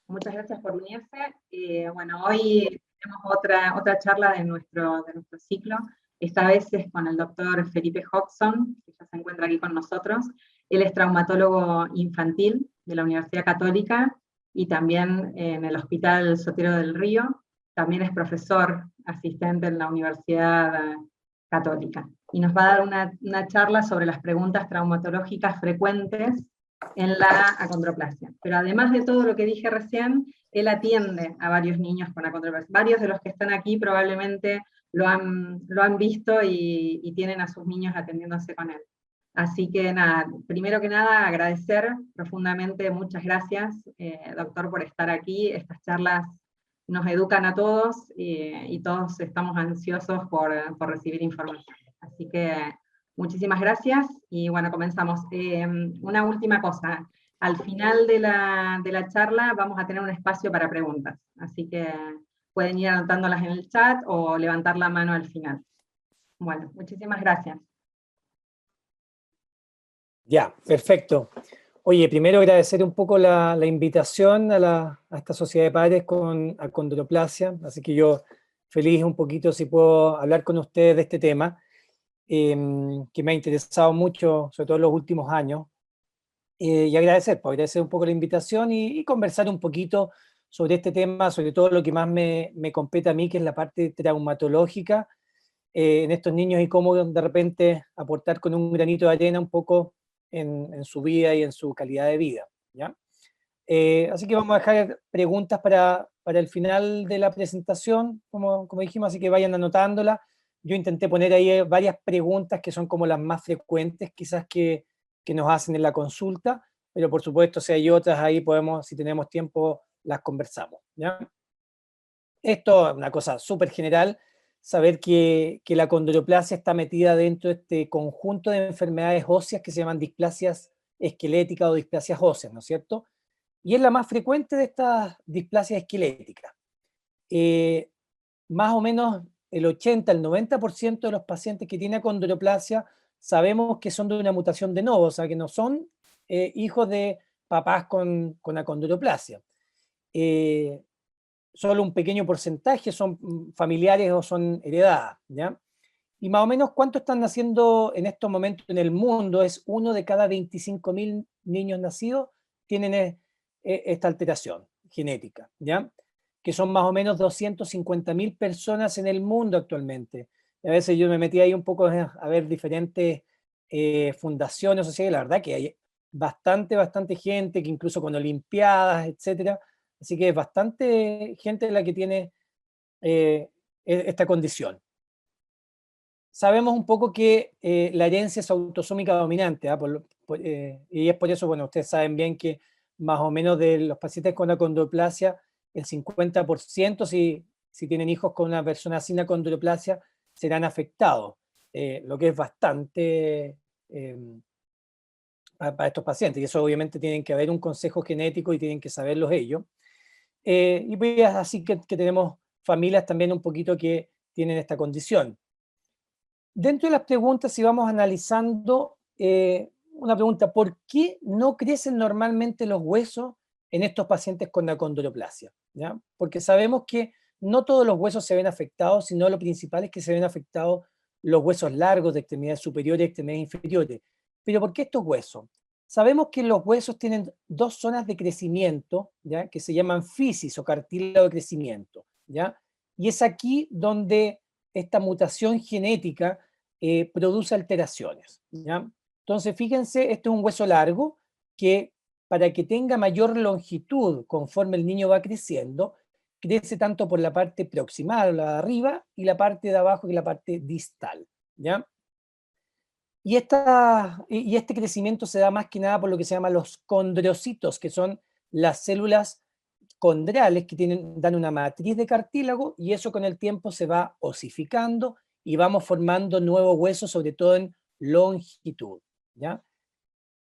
Muchas gracias por unirse. Bueno, hoy tenemos otra charla de nuestro ciclo. Esta vez es con el doctor Felipe Hodgson, que ya se encuentra aquí con nosotros. Él es traumatólogo infantil de la Universidad Católica y también en el Hospital Sotero del Río. También es profesor asistente en la Universidad Católica. Y nos va a dar una charla sobre las preguntas traumatológicas frecuentes en la acondroplasia. Pero además de todo lo que dije recién, él atiende a varios niños con acondroplasia. Varios de los que están aquí probablemente lo han visto y tienen a sus niños atendiéndose con él. Así que nada, primero que nada agradecer profundamente, muchas gracias, doctor, por estar aquí. Estas charlas nos educan a todos y todos estamos ansiosos por recibir información. Así que muchísimas gracias y bueno, comenzamos. Una última cosa, al final de la charla vamos a tener un espacio para preguntas, así que pueden ir anotándolas en el chat o levantar la mano al final. Bueno, muchísimas gracias. Ya, perfecto. Oye, primero agradecer un poco la invitación a esta sociedad de padres con acondroplasia, así que yo feliz un poquito si puedo hablar con ustedes de este tema, que me ha interesado mucho, sobre todo en los últimos años, y agradecer un poco la invitación y conversar un poquito sobre este tema, sobre todo lo que más me compete a mí, que es la parte traumatológica en estos niños y cómo de repente aportar con un granito de arena un poco en su vida y en su calidad de vida, ¿ya? Así que vamos a dejar preguntas para el final de la presentación, como dijimos, así que vayan anotándolas. Yo intenté poner ahí varias preguntas que son como las más frecuentes, quizás que nos hacen en la consulta, pero por supuesto si hay otras ahí podemos, si tenemos tiempo, las conversamos, ¿ya? Esto es una cosa súper general, saber que la acondroplasia está metida dentro de este conjunto de enfermedades óseas que se llaman displasias esqueléticas o displasias óseas, ¿no es cierto? Y es la más frecuente de estas displasias esqueléticas. Más o menos el 80, el 90% de los pacientes que tienen acondroplasia sabemos que son de una mutación de novo, o sea, que no son hijos de papás con acondroplasia. Solo un pequeño porcentaje son familiares o son heredadas, ¿ya? Y más o menos cuánto están naciendo en estos momentos en el mundo es 1 de cada 25.000 niños nacidos tienen esta alteración genética, ¿ya? Que son más o menos 250.000 personas en el mundo actualmente. Y a veces yo me metí ahí un poco a ver diferentes fundaciones, o sea, la verdad que hay bastante gente, que incluso con olimpiadas, etcétera. Así que es bastante gente la que tiene esta condición. Sabemos un poco que la herencia es autosómica dominante, y es por eso, bueno, ustedes saben bien que más o menos de los pacientes con acondroplasia, el 50%, si tienen hijos con una persona sin acondroplasia, serán afectados, lo que es bastante para estos pacientes, y eso obviamente tienen que haber un consejo genético y tienen que saberlos ellos. Y pues así que tenemos familias también un poquito que tienen esta condición. Dentro de las preguntas, si vamos analizando, una pregunta, ¿por qué no crecen normalmente los huesos en estos pacientes con acondroplasia? ¿Ya? Porque sabemos que no todos los huesos se ven afectados, sino lo principal es que se ven afectados los huesos largos de extremidades superiores y extremidades inferiores. ¿Pero por qué estos huesos? Sabemos que los huesos tienen dos zonas de crecimiento, ¿ya? Que se llaman fisis o cartílago de crecimiento, ¿ya? Y es aquí donde esta mutación genética produce alteraciones, ¿ya? Entonces, fíjense, este es un hueso largo que para que tenga mayor longitud conforme el niño va creciendo, crece tanto por la parte proximal, la de arriba, y la parte de abajo, que es la parte distal, ¿ya? Y este crecimiento se da más que nada por lo que se llama los condrocitos, que son las células condrales que dan una matriz de cartílago, y eso con el tiempo se va osificando y vamos formando nuevos huesos, sobre todo en longitud, ¿ya?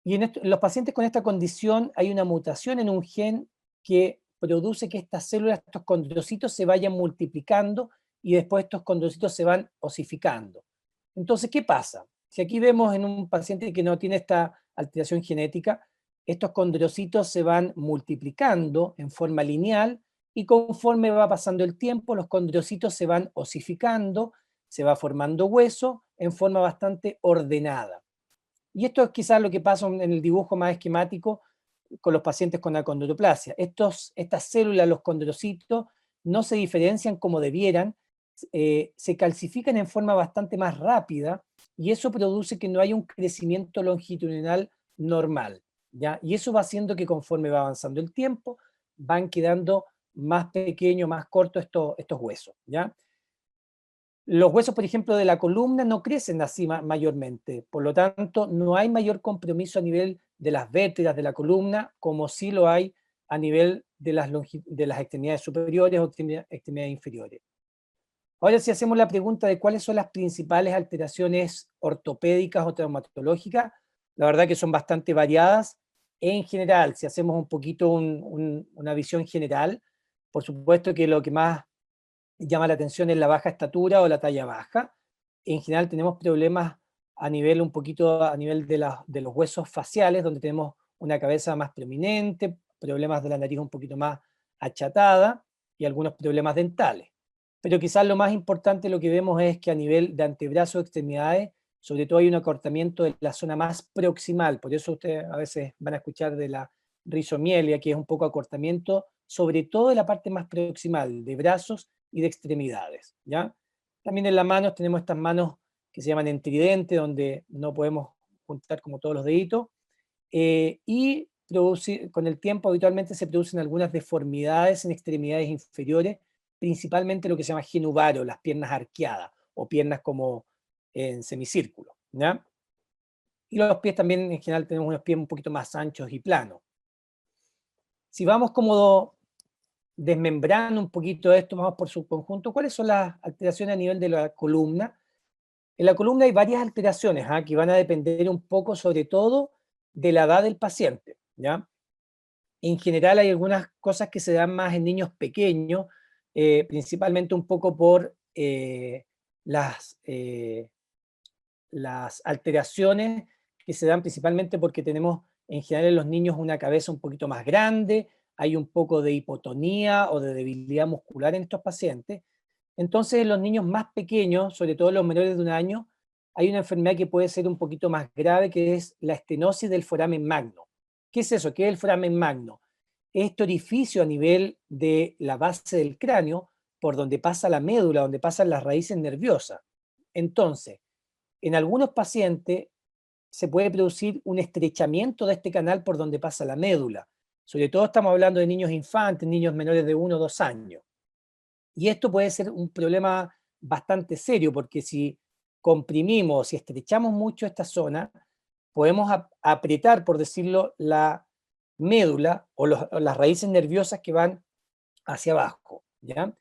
Y en los pacientes con esta condición hay una mutación en un gen que produce que estas células, estos condrocitos, se vayan multiplicando y después estos condrocitos se van osificando. Entonces, ¿qué pasa? Si aquí vemos en un paciente que no tiene esta alteración genética, estos condrocitos se van multiplicando en forma lineal y conforme va pasando el tiempo, los condrocitos se van osificando, se va formando hueso en forma bastante ordenada. Y esto es quizás lo que pasa en el dibujo más esquemático con los pacientes con acondroplasia. Estas células, los condrocitos, no se diferencian como debieran, se calcifican en forma bastante más rápida y eso produce que no haya un crecimiento longitudinal normal, ¿ya? Y eso va haciendo que conforme va avanzando el tiempo, van quedando más pequeños, más cortos estos huesos, ¿ya? Los huesos, por ejemplo, de la columna no crecen así mayormente, por lo tanto, no hay mayor compromiso a nivel de las vértebras de la columna como sí lo hay a nivel de las extremidades superiores o extremidades inferiores. Ahora, si hacemos la pregunta de cuáles son las principales alteraciones ortopédicas o traumatológicas, la verdad que son bastante variadas. En general, si hacemos un poquito una visión general, por supuesto que lo que más llama la atención es la baja estatura o la talla baja. En general tenemos problemas a nivel de los huesos faciales, donde tenemos una cabeza más prominente, problemas de la nariz un poquito más achatada y algunos problemas dentales. Pero quizás lo más importante lo que vemos es que a nivel de antebrazos o extremidades, sobre todo hay un acortamiento de la zona más proximal, por eso ustedes a veces van a escuchar de la rizomielia, que es un poco acortamiento, sobre todo de la parte más proximal, de brazos y de extremidades, ¿ya? También en las manos tenemos estas manos que se llaman en tridente, donde no podemos juntar como todos los deditos, y con el tiempo habitualmente se producen algunas deformidades en extremidades inferiores, principalmente lo que se llama genuvaro, las piernas arqueadas, o piernas como en semicírculo, ¿ya? Y los pies también en general tenemos unos pies un poquito más anchos y planos. Si vamos como desmembrando un poquito esto, vamos por su conjunto, ¿cuáles son las alteraciones a nivel de la columna? En la columna hay varias alteraciones, que van a depender un poco sobre todo de la edad del paciente, ¿ya? En general hay algunas cosas que se dan más en niños pequeños, principalmente un poco por las alteraciones que se dan principalmente porque tenemos en general en los niños una cabeza un poquito más grande, hay un poco de hipotonía o de debilidad muscular en estos pacientes. Entonces en los niños más pequeños, sobre todo los menores de 1 año, hay una enfermedad que puede ser un poquito más grave, que es la estenosis del foramen magno. ¿Qué es eso? ¿Qué es el foramen magno? Este orificio a nivel de la base del cráneo, por donde pasa la médula, donde pasan las raíces nerviosas. Entonces, en algunos pacientes se puede producir un estrechamiento de este canal por donde pasa la médula. Sobre todo estamos hablando de niños infantes, niños menores de 1 o 2 años. Y esto puede ser un problema bastante serio, porque si comprimimos, si estrechamos mucho esta zona, podemos apretar, por decirlo, la médula o las raíces nerviosas que van hacia abajo, ¿ya?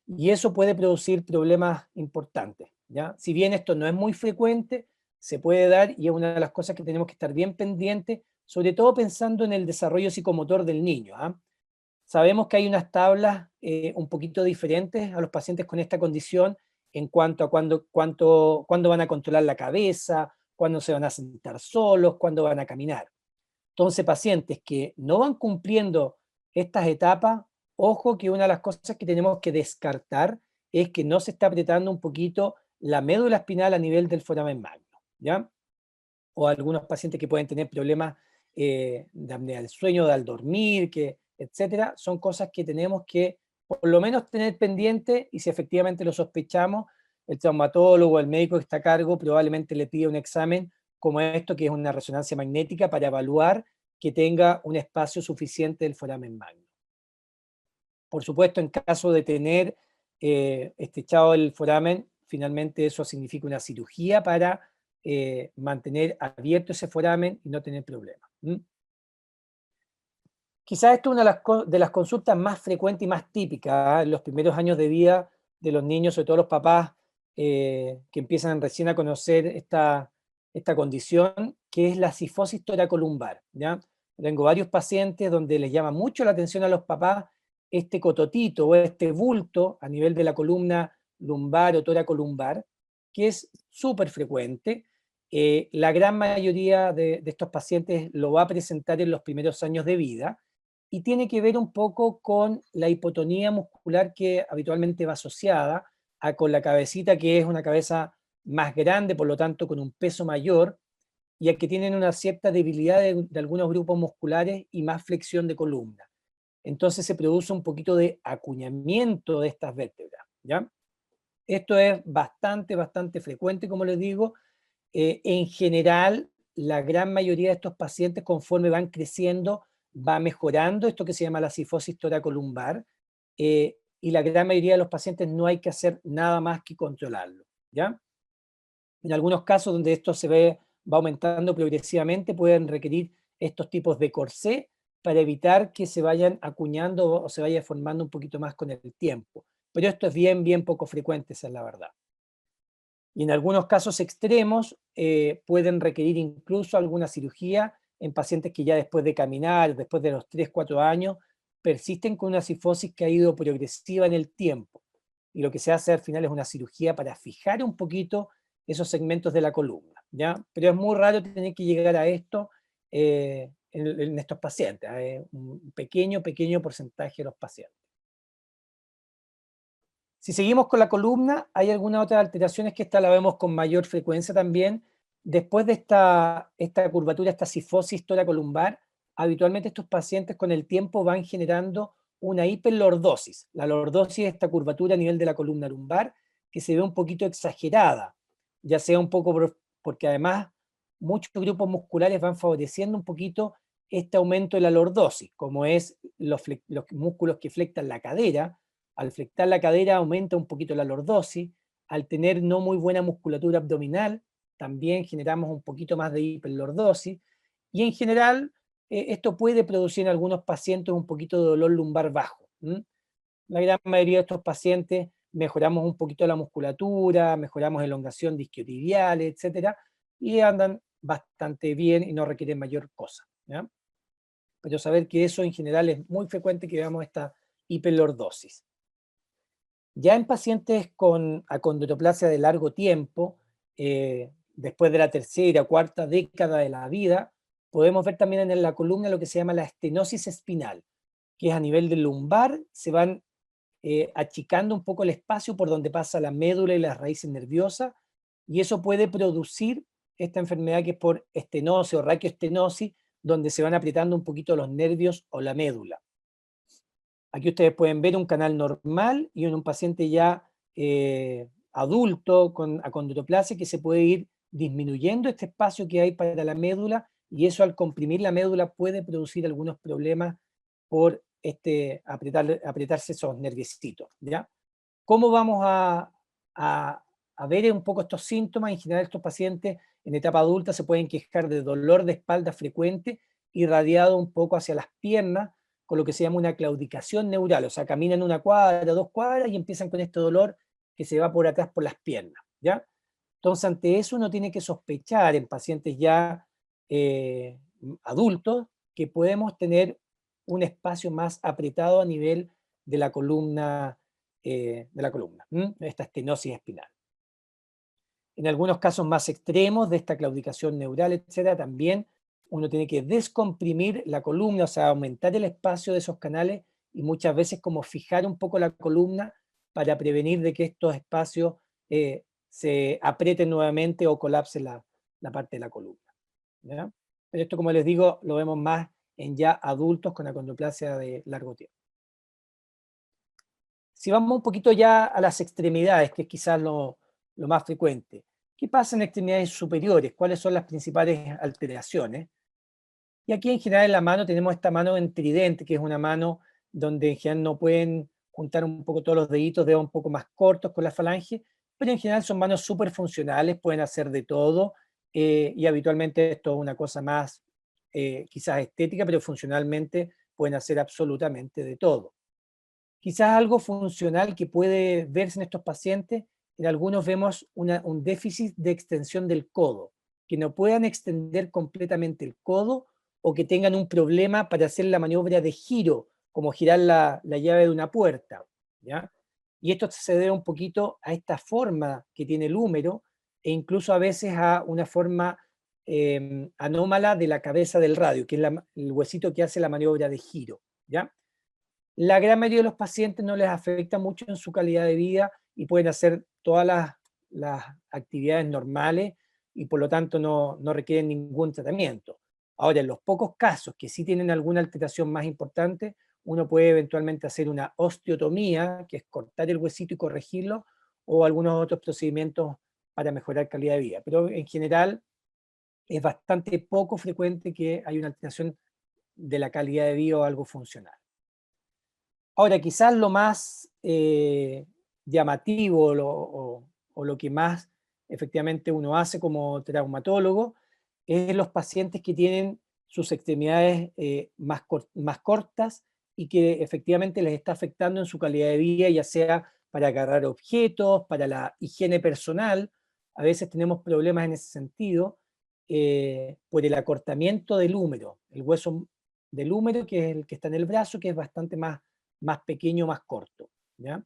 Y eso puede producir problemas importantes, ¿ya? Si bien esto no es muy frecuente, se puede dar y es una de las cosas que tenemos que estar bien pendientes, sobre todo pensando en el desarrollo psicomotor del niño, Sabemos que hay unas tablas un poquito diferentes a los pacientes con esta condición en cuanto a cuándo van a controlar la cabeza, cuándo se van a sentar solos, cuándo van a caminar. Entonces, pacientes que no van cumpliendo estas etapas, ojo que una de las cosas que tenemos que descartar es que no se está apretando un poquito la médula espinal a nivel del foramen magno, ¿ya? O algunos pacientes que pueden tener problemas de apnea del sueño, al dormir, etcétera, son cosas que tenemos que por lo menos tener pendiente y si efectivamente lo sospechamos, el traumatólogo, el médico que está a cargo probablemente le pide un examen como esto, que es una resonancia magnética para evaluar que tenga un espacio suficiente del foramen magno. Por supuesto, en caso de tener estrechado el foramen, finalmente eso significa una cirugía para mantener abierto ese foramen y no tener problemas. Quizás esto es una de las consultas más frecuentes y más típicas en los primeros años de vida de los niños, sobre todo los papás que empiezan recién a conocer esta condición, que es la cifosis toracolumbar, ¿ya? Tengo varios pacientes donde les llama mucho la atención a los papás este cototito o este bulto a nivel de la columna lumbar o toracolumbar, que es súper frecuente, La gran mayoría de estos pacientes lo va a presentar en los primeros años de vida y tiene que ver un poco con la hipotonía muscular que habitualmente va asociada con la cabecita, que es una cabeza más grande, por lo tanto con un peso mayor, y a que tienen una cierta debilidad de algunos grupos musculares y más flexión de columna. Entonces se produce un poquito de acuñamiento de estas vértebras, ¿ya? Esto es bastante frecuente, como les digo. En general, la gran mayoría de estos pacientes, conforme van creciendo, va mejorando esto que se llama la cifosis toracolumbar, y la gran mayoría de los pacientes no hay que hacer nada más que controlarlo, ¿ya? En algunos casos donde esto va aumentando progresivamente, pueden requerir estos tipos de corsé para evitar que se vayan acuñando o se vaya formando un poquito más con el tiempo. Pero esto es bien poco frecuente, esa es la verdad. Y en algunos casos extremos pueden requerir incluso alguna cirugía en pacientes que ya después de caminar, después de los 3-4 años, persisten con una cifosis que ha ido progresiva en el tiempo. Y lo que se hace al final es una cirugía para fijar un poquito esos segmentos de la columna, ¿ya? Pero es muy raro tener que llegar a esto en estos pacientes, un pequeño porcentaje de los pacientes. Si seguimos con la columna, hay algunas otras alteraciones que esta la vemos con mayor frecuencia también. Después de esta curvatura, esta cifosis toracolumbar, habitualmente estos pacientes con el tiempo van generando una hiperlordosis. La lordosis es esta curvatura a nivel de la columna lumbar que se ve un poquito exagerada, ya sea un poco porque además muchos grupos musculares van favoreciendo un poquito este aumento de la lordosis, como es los músculos que flectan la cadera. Al flectar la cadera aumenta un poquito la lordosis. Al tener no muy buena musculatura abdominal, también generamos un poquito más de hiperlordosis. Y en general, esto puede producir en algunos pacientes un poquito de dolor lumbar bajo. La gran mayoría de estos pacientes mejoramos un poquito la musculatura, mejoramos elongación de isquiotibiales, etcétera, y andan bastante bien y no requieren mayor cosa, ¿ya? Pero saber que eso en general es muy frecuente que veamos esta hiperlordosis. Ya en pacientes con acondroplasia de largo tiempo, después de la tercera o cuarta década de la vida, podemos ver también en la columna lo que se llama la estenosis espinal, que es a nivel del lumbar, se van achicando un poco el espacio por donde pasa la médula y las raíces nerviosas, y eso puede producir esta enfermedad que es por estenosis o raquioestenosis, donde se van apretando un poquito los nervios o la médula. Aquí ustedes pueden ver un canal normal y en un paciente ya adulto con acondroplasia que se puede ir disminuyendo este espacio que hay para la médula, y eso al comprimir la médula puede producir algunos problemas por apretarse esos nerviecitos, ¿ya? ¿Cómo vamos a ver un poco estos síntomas? En general estos pacientes en etapa adulta se pueden quejar de dolor de espalda frecuente irradiado un poco hacia las piernas, con lo que se llama una claudicación neural, o sea, caminan 1 cuadra, 2 cuadras y empiezan con este dolor que se va por atrás por las piernas, ¿ya? Entonces, ante eso uno tiene que sospechar en pacientes ya adultos que podemos tener un espacio más apretado a nivel de la columna, esta estenosis espinal. En algunos casos más extremos de esta claudicación neural, etcétera, también uno tiene que descomprimir la columna, o sea, aumentar el espacio de esos canales y muchas veces como fijar un poco la columna para prevenir de que estos espacios se aprieten nuevamente o colapse la parte de la columna, ¿ya? Pero esto, como les digo, lo vemos más en ya adultos con acondroplasia de largo tiempo. Si vamos un poquito ya a las extremidades, que es quizás lo más frecuente. ¿Qué pasa en extremidades superiores? ¿Cuáles son las principales alteraciones? Y aquí en general en la mano tenemos esta mano en tridente, que es una mano donde en general no pueden juntar un poco todos los deditos, dedos un poco más cortos con la falange, pero en general son manos súper funcionales, pueden hacer de todo, y habitualmente esto es una cosa más quizás estética, pero funcionalmente pueden hacer absolutamente de todo. Quizás algo funcional que puede verse en estos pacientes, en algunos vemos un déficit de extensión del codo, que no puedan extender completamente el codo o que tengan un problema para hacer la maniobra de giro, como girar la llave de una puerta, ¿ya? Y esto se debe un poquito a esta forma que tiene el húmero, e incluso a veces a una forma anómala de la cabeza del radio, que es el huesito que hace la maniobra de giro, ¿ya? La gran mayoría de los pacientes no les afecta mucho en su calidad de vida y pueden hacer todas las actividades normales y por lo tanto no requieren ningún tratamiento. Ahora, en los pocos casos que sí tienen alguna alteración más importante, uno puede eventualmente hacer una osteotomía, que es cortar el huesito y corregirlo, o algunos otros procedimientos para mejorar calidad de vida. Pero en general es bastante poco frecuente que haya una alteración de la calidad de vida o algo funcional. Ahora, quizás lo más llamativo o lo que más efectivamente uno hace como traumatólogo es los pacientes que tienen sus extremidades más cortas y que efectivamente les está afectando en su calidad de vida, ya sea para agarrar objetos, para la higiene personal. A veces tenemos problemas en ese sentido por el acortamiento del húmero, el hueso del húmero, que es el que está en el brazo, que es bastante más pequeño, más corto, ¿ya?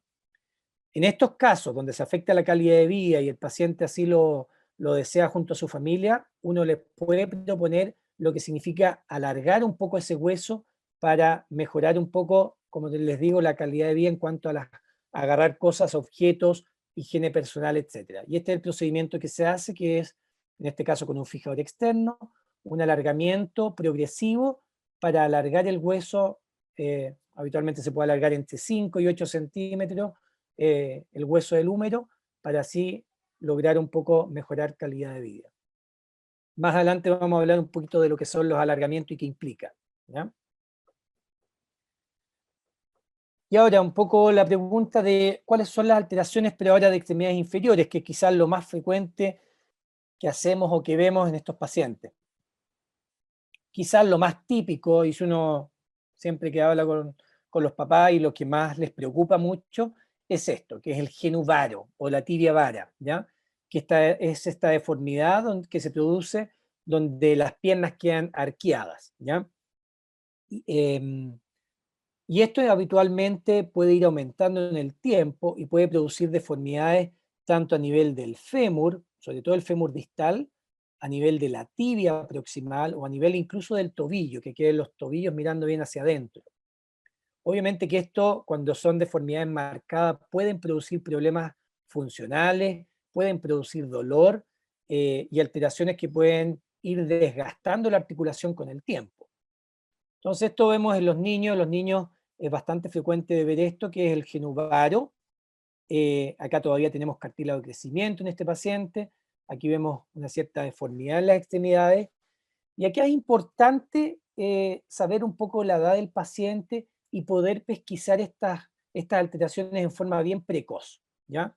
En estos casos, donde se afecta la calidad de vida y el paciente así lo desea junto a su familia, uno les puede proponer lo que significa alargar un poco ese hueso para mejorar un poco, como les digo, la calidad de vida en cuanto a agarrar cosas, objetos, higiene personal, etc. Y este es el procedimiento que se hace, que es, en este caso con un fijador externo, un alargamiento progresivo para alargar el hueso. Habitualmente se puede alargar entre 5 y 8 centímetros el hueso del húmero, para así lograr un poco mejorar calidad de vida. Más adelante vamos a hablar un poquito de lo que son los alargamientos y qué implica, ¿ya? Y ahora un poco la pregunta de cuáles son las alteraciones, pero ahora de extremidades inferiores, que quizás lo más frecuente que hacemos o que vemos en estos pacientes. Quizás lo más típico, y si uno siempre que habla con los papás y lo que más les preocupa mucho, es esto, que es el genu varo o la tibia vara, ¿ya? Que es esta deformidad que se produce donde las piernas quedan arqueadas, ¿ya? Y esto habitualmente puede ir aumentando en el tiempo y puede producir deformidades tanto a nivel del fémur, sobre todo el fémur distal, a nivel de la tibia proximal o a nivel incluso del tobillo, que queden los tobillos mirando bien hacia adentro. Obviamente que esto, cuando son deformidades marcadas, pueden producir problemas funcionales, pueden producir dolor y alteraciones que pueden ir desgastando la articulación con el tiempo. Entonces esto vemos en los niños es bastante frecuente de ver esto, que es el genu varo. Acá todavía tenemos cartílago de crecimiento en este paciente, aquí vemos una cierta deformidad en las extremidades, y aquí es importante saber un poco la edad del paciente y poder pesquisar estas alteraciones en forma bien precoz, ¿ya?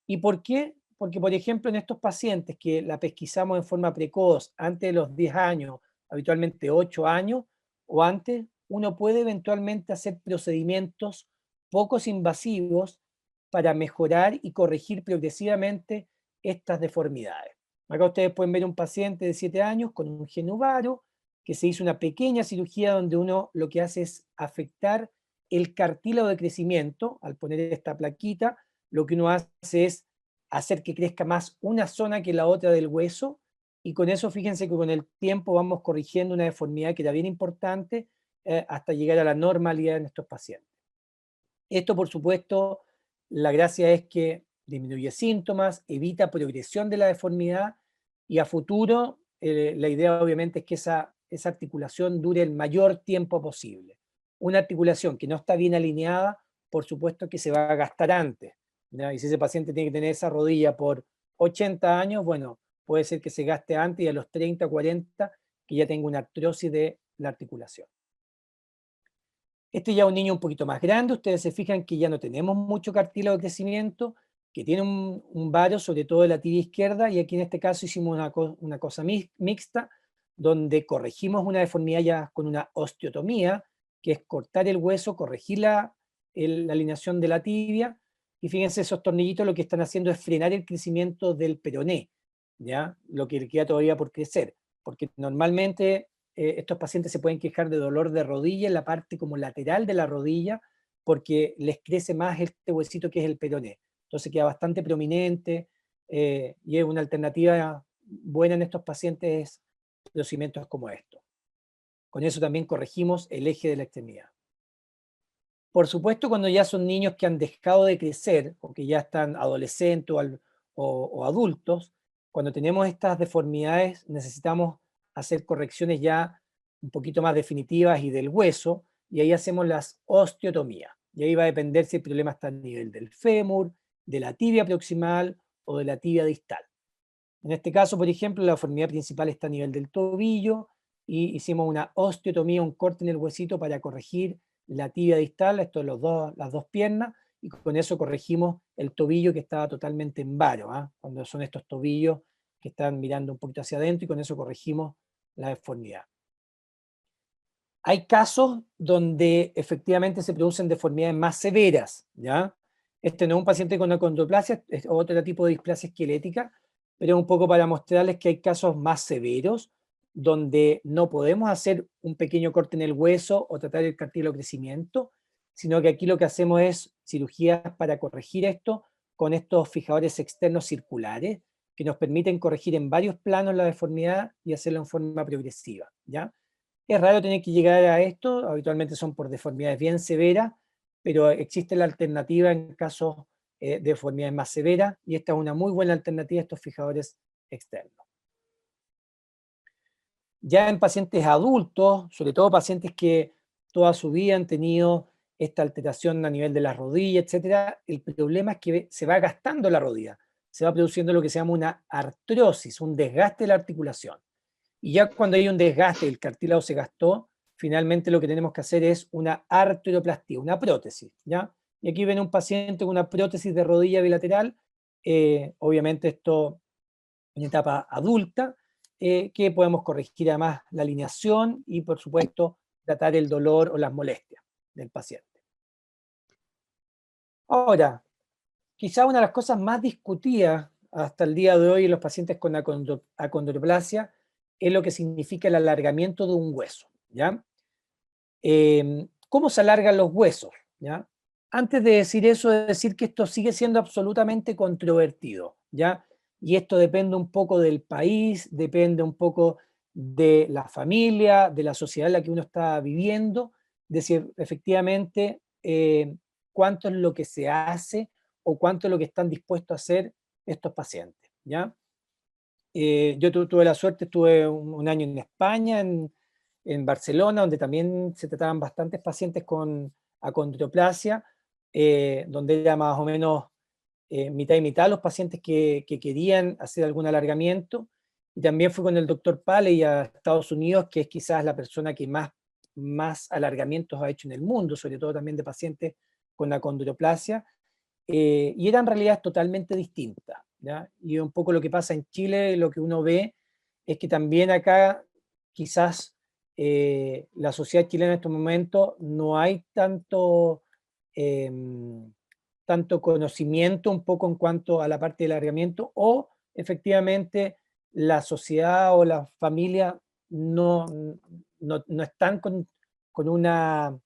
¿Y por qué? Porque, por ejemplo, en estos pacientes que la pesquisamos en forma precoz, antes de los 10 años, habitualmente 8 años o antes, uno puede eventualmente hacer procedimientos pocos invasivos para mejorar y corregir progresivamente estas deformidades. Acá ustedes pueden ver un paciente de 7 años con un genu varo que se hizo una pequeña cirugía donde uno lo que hace es afectar el cartílago de crecimiento. Al poner esta plaquita, lo que uno hace es hacer que crezca más una zona que la otra del hueso, y con eso fíjense que con el tiempo vamos corrigiendo una deformidad que era bien importante hasta llegar a la normalidad en estos pacientes. Esto, por supuesto, la gracia es que disminuye síntomas, evita progresión de la deformidad y a futuro la idea obviamente es que esa articulación dure el mayor tiempo posible. Una articulación que no está bien alineada, por supuesto que se va a gastar antes, ¿ya? Y si ese paciente tiene que tener esa rodilla por 80 años, bueno, puede ser que se gaste antes y a los 30, 40 que ya tenga una artrosis de la articulación. Este ya es un niño un poquito más grande, ustedes se fijan que ya no tenemos mucho cartílago de crecimiento, que tiene un varo sobre todo de la tibia izquierda, y aquí en este caso hicimos una cosa mixta, donde corregimos una deformidad ya con una osteotomía, que es cortar el hueso, corregir la alineación de la tibia, y fíjense esos tornillitos lo que están haciendo es frenar el crecimiento del peroné, ¿ya? Lo que le queda todavía por crecer, porque normalmente estos pacientes se pueden quejar de dolor de rodilla en la parte como lateral de la rodilla porque les crece más este huesito que es el peroné. Entonces queda bastante prominente, y es una alternativa buena en estos pacientes procedimientos como estos. Con eso también corregimos el eje de la extremidad. Por supuesto, cuando ya son niños que han dejado de crecer o que ya están adolescentes o adultos, cuando tenemos estas deformidades necesitamos hacer correcciones ya un poquito más definitivas y del hueso, y ahí hacemos las osteotomías. Y ahí va a depender si el problema está a nivel del fémur, de la tibia proximal o de la tibia distal. En este caso, por ejemplo, la deformidad principal está a nivel del tobillo y hicimos una osteotomía, un corte en el huesito para corregir la tibia distal, esto es las dos piernas, y con eso corregimos el tobillo que estaba totalmente en varo, cuando son estos tobillos que están mirando un poquito hacia adentro, y con eso corregimos la deformidad. Hay casos donde efectivamente se producen deformidades más severas, ¿ya? Este no es un paciente con acondroplasia, es otro tipo de displasia esquelética, pero es un poco para mostrarles que hay casos más severos donde no podemos hacer un pequeño corte en el hueso o tratar el cartílago crecimiento, sino que aquí lo que hacemos es cirugías para corregir esto con estos fijadores externos circulares que nos permiten corregir en varios planos la deformidad y hacerlo en forma progresiva, ¿ya? Es raro tener que llegar a esto, habitualmente son por deformidades bien severas, pero existe la alternativa en casos de deformidades más severas, y esta es una muy buena alternativa a estos fijadores externos. Ya en pacientes adultos, sobre todo pacientes que toda su vida han tenido esta alteración a nivel de la rodilla, etcétera, el problema es que se va gastando la rodilla, se va produciendo lo que se llama una artrosis, un desgaste de la articulación. Y ya cuando hay un desgaste, el cartílago se gastó, finalmente lo que tenemos que hacer es una artroplastía, una prótesis, ¿ya? Y aquí ven un paciente con una prótesis de rodilla bilateral, obviamente esto en etapa adulta, que podemos corregir además la alineación y por supuesto tratar el dolor o las molestias del paciente. Ahora, quizá una de las cosas más discutidas hasta el día de hoy en los pacientes con acondroplasia es lo que significa el alargamiento de un hueso, ¿ya? ¿Cómo se alargan los huesos? ¿Ya? Antes de decir eso, es decir que esto sigue siendo absolutamente controvertido, ¿ya? Y esto depende un poco del país, depende un poco de la familia, de la sociedad en la que uno está viviendo, de si efectivamente cuánto es lo que se hace o cuánto es lo que están dispuestos a hacer estos pacientes, ¿ya? Yo tuve la suerte, estuve un año en España, en Barcelona, donde también se trataban bastantes pacientes con acondroplasia, donde era más o menos mitad y mitad los pacientes que querían hacer algún alargamiento. Y también fui con el doctor Paley a Estados Unidos, que es quizás la persona que más alargamientos ha hecho en el mundo, sobre todo también de pacientes con acondroplasia, y eran realidades totalmente distintas, ¿ya? Y un poco lo que pasa en Chile, lo que uno ve, es que también acá quizás la sociedad chilena en estos momentos no hay tanto conocimiento un poco en cuanto a la parte del alargamiento, o efectivamente la sociedad o la familia no están con una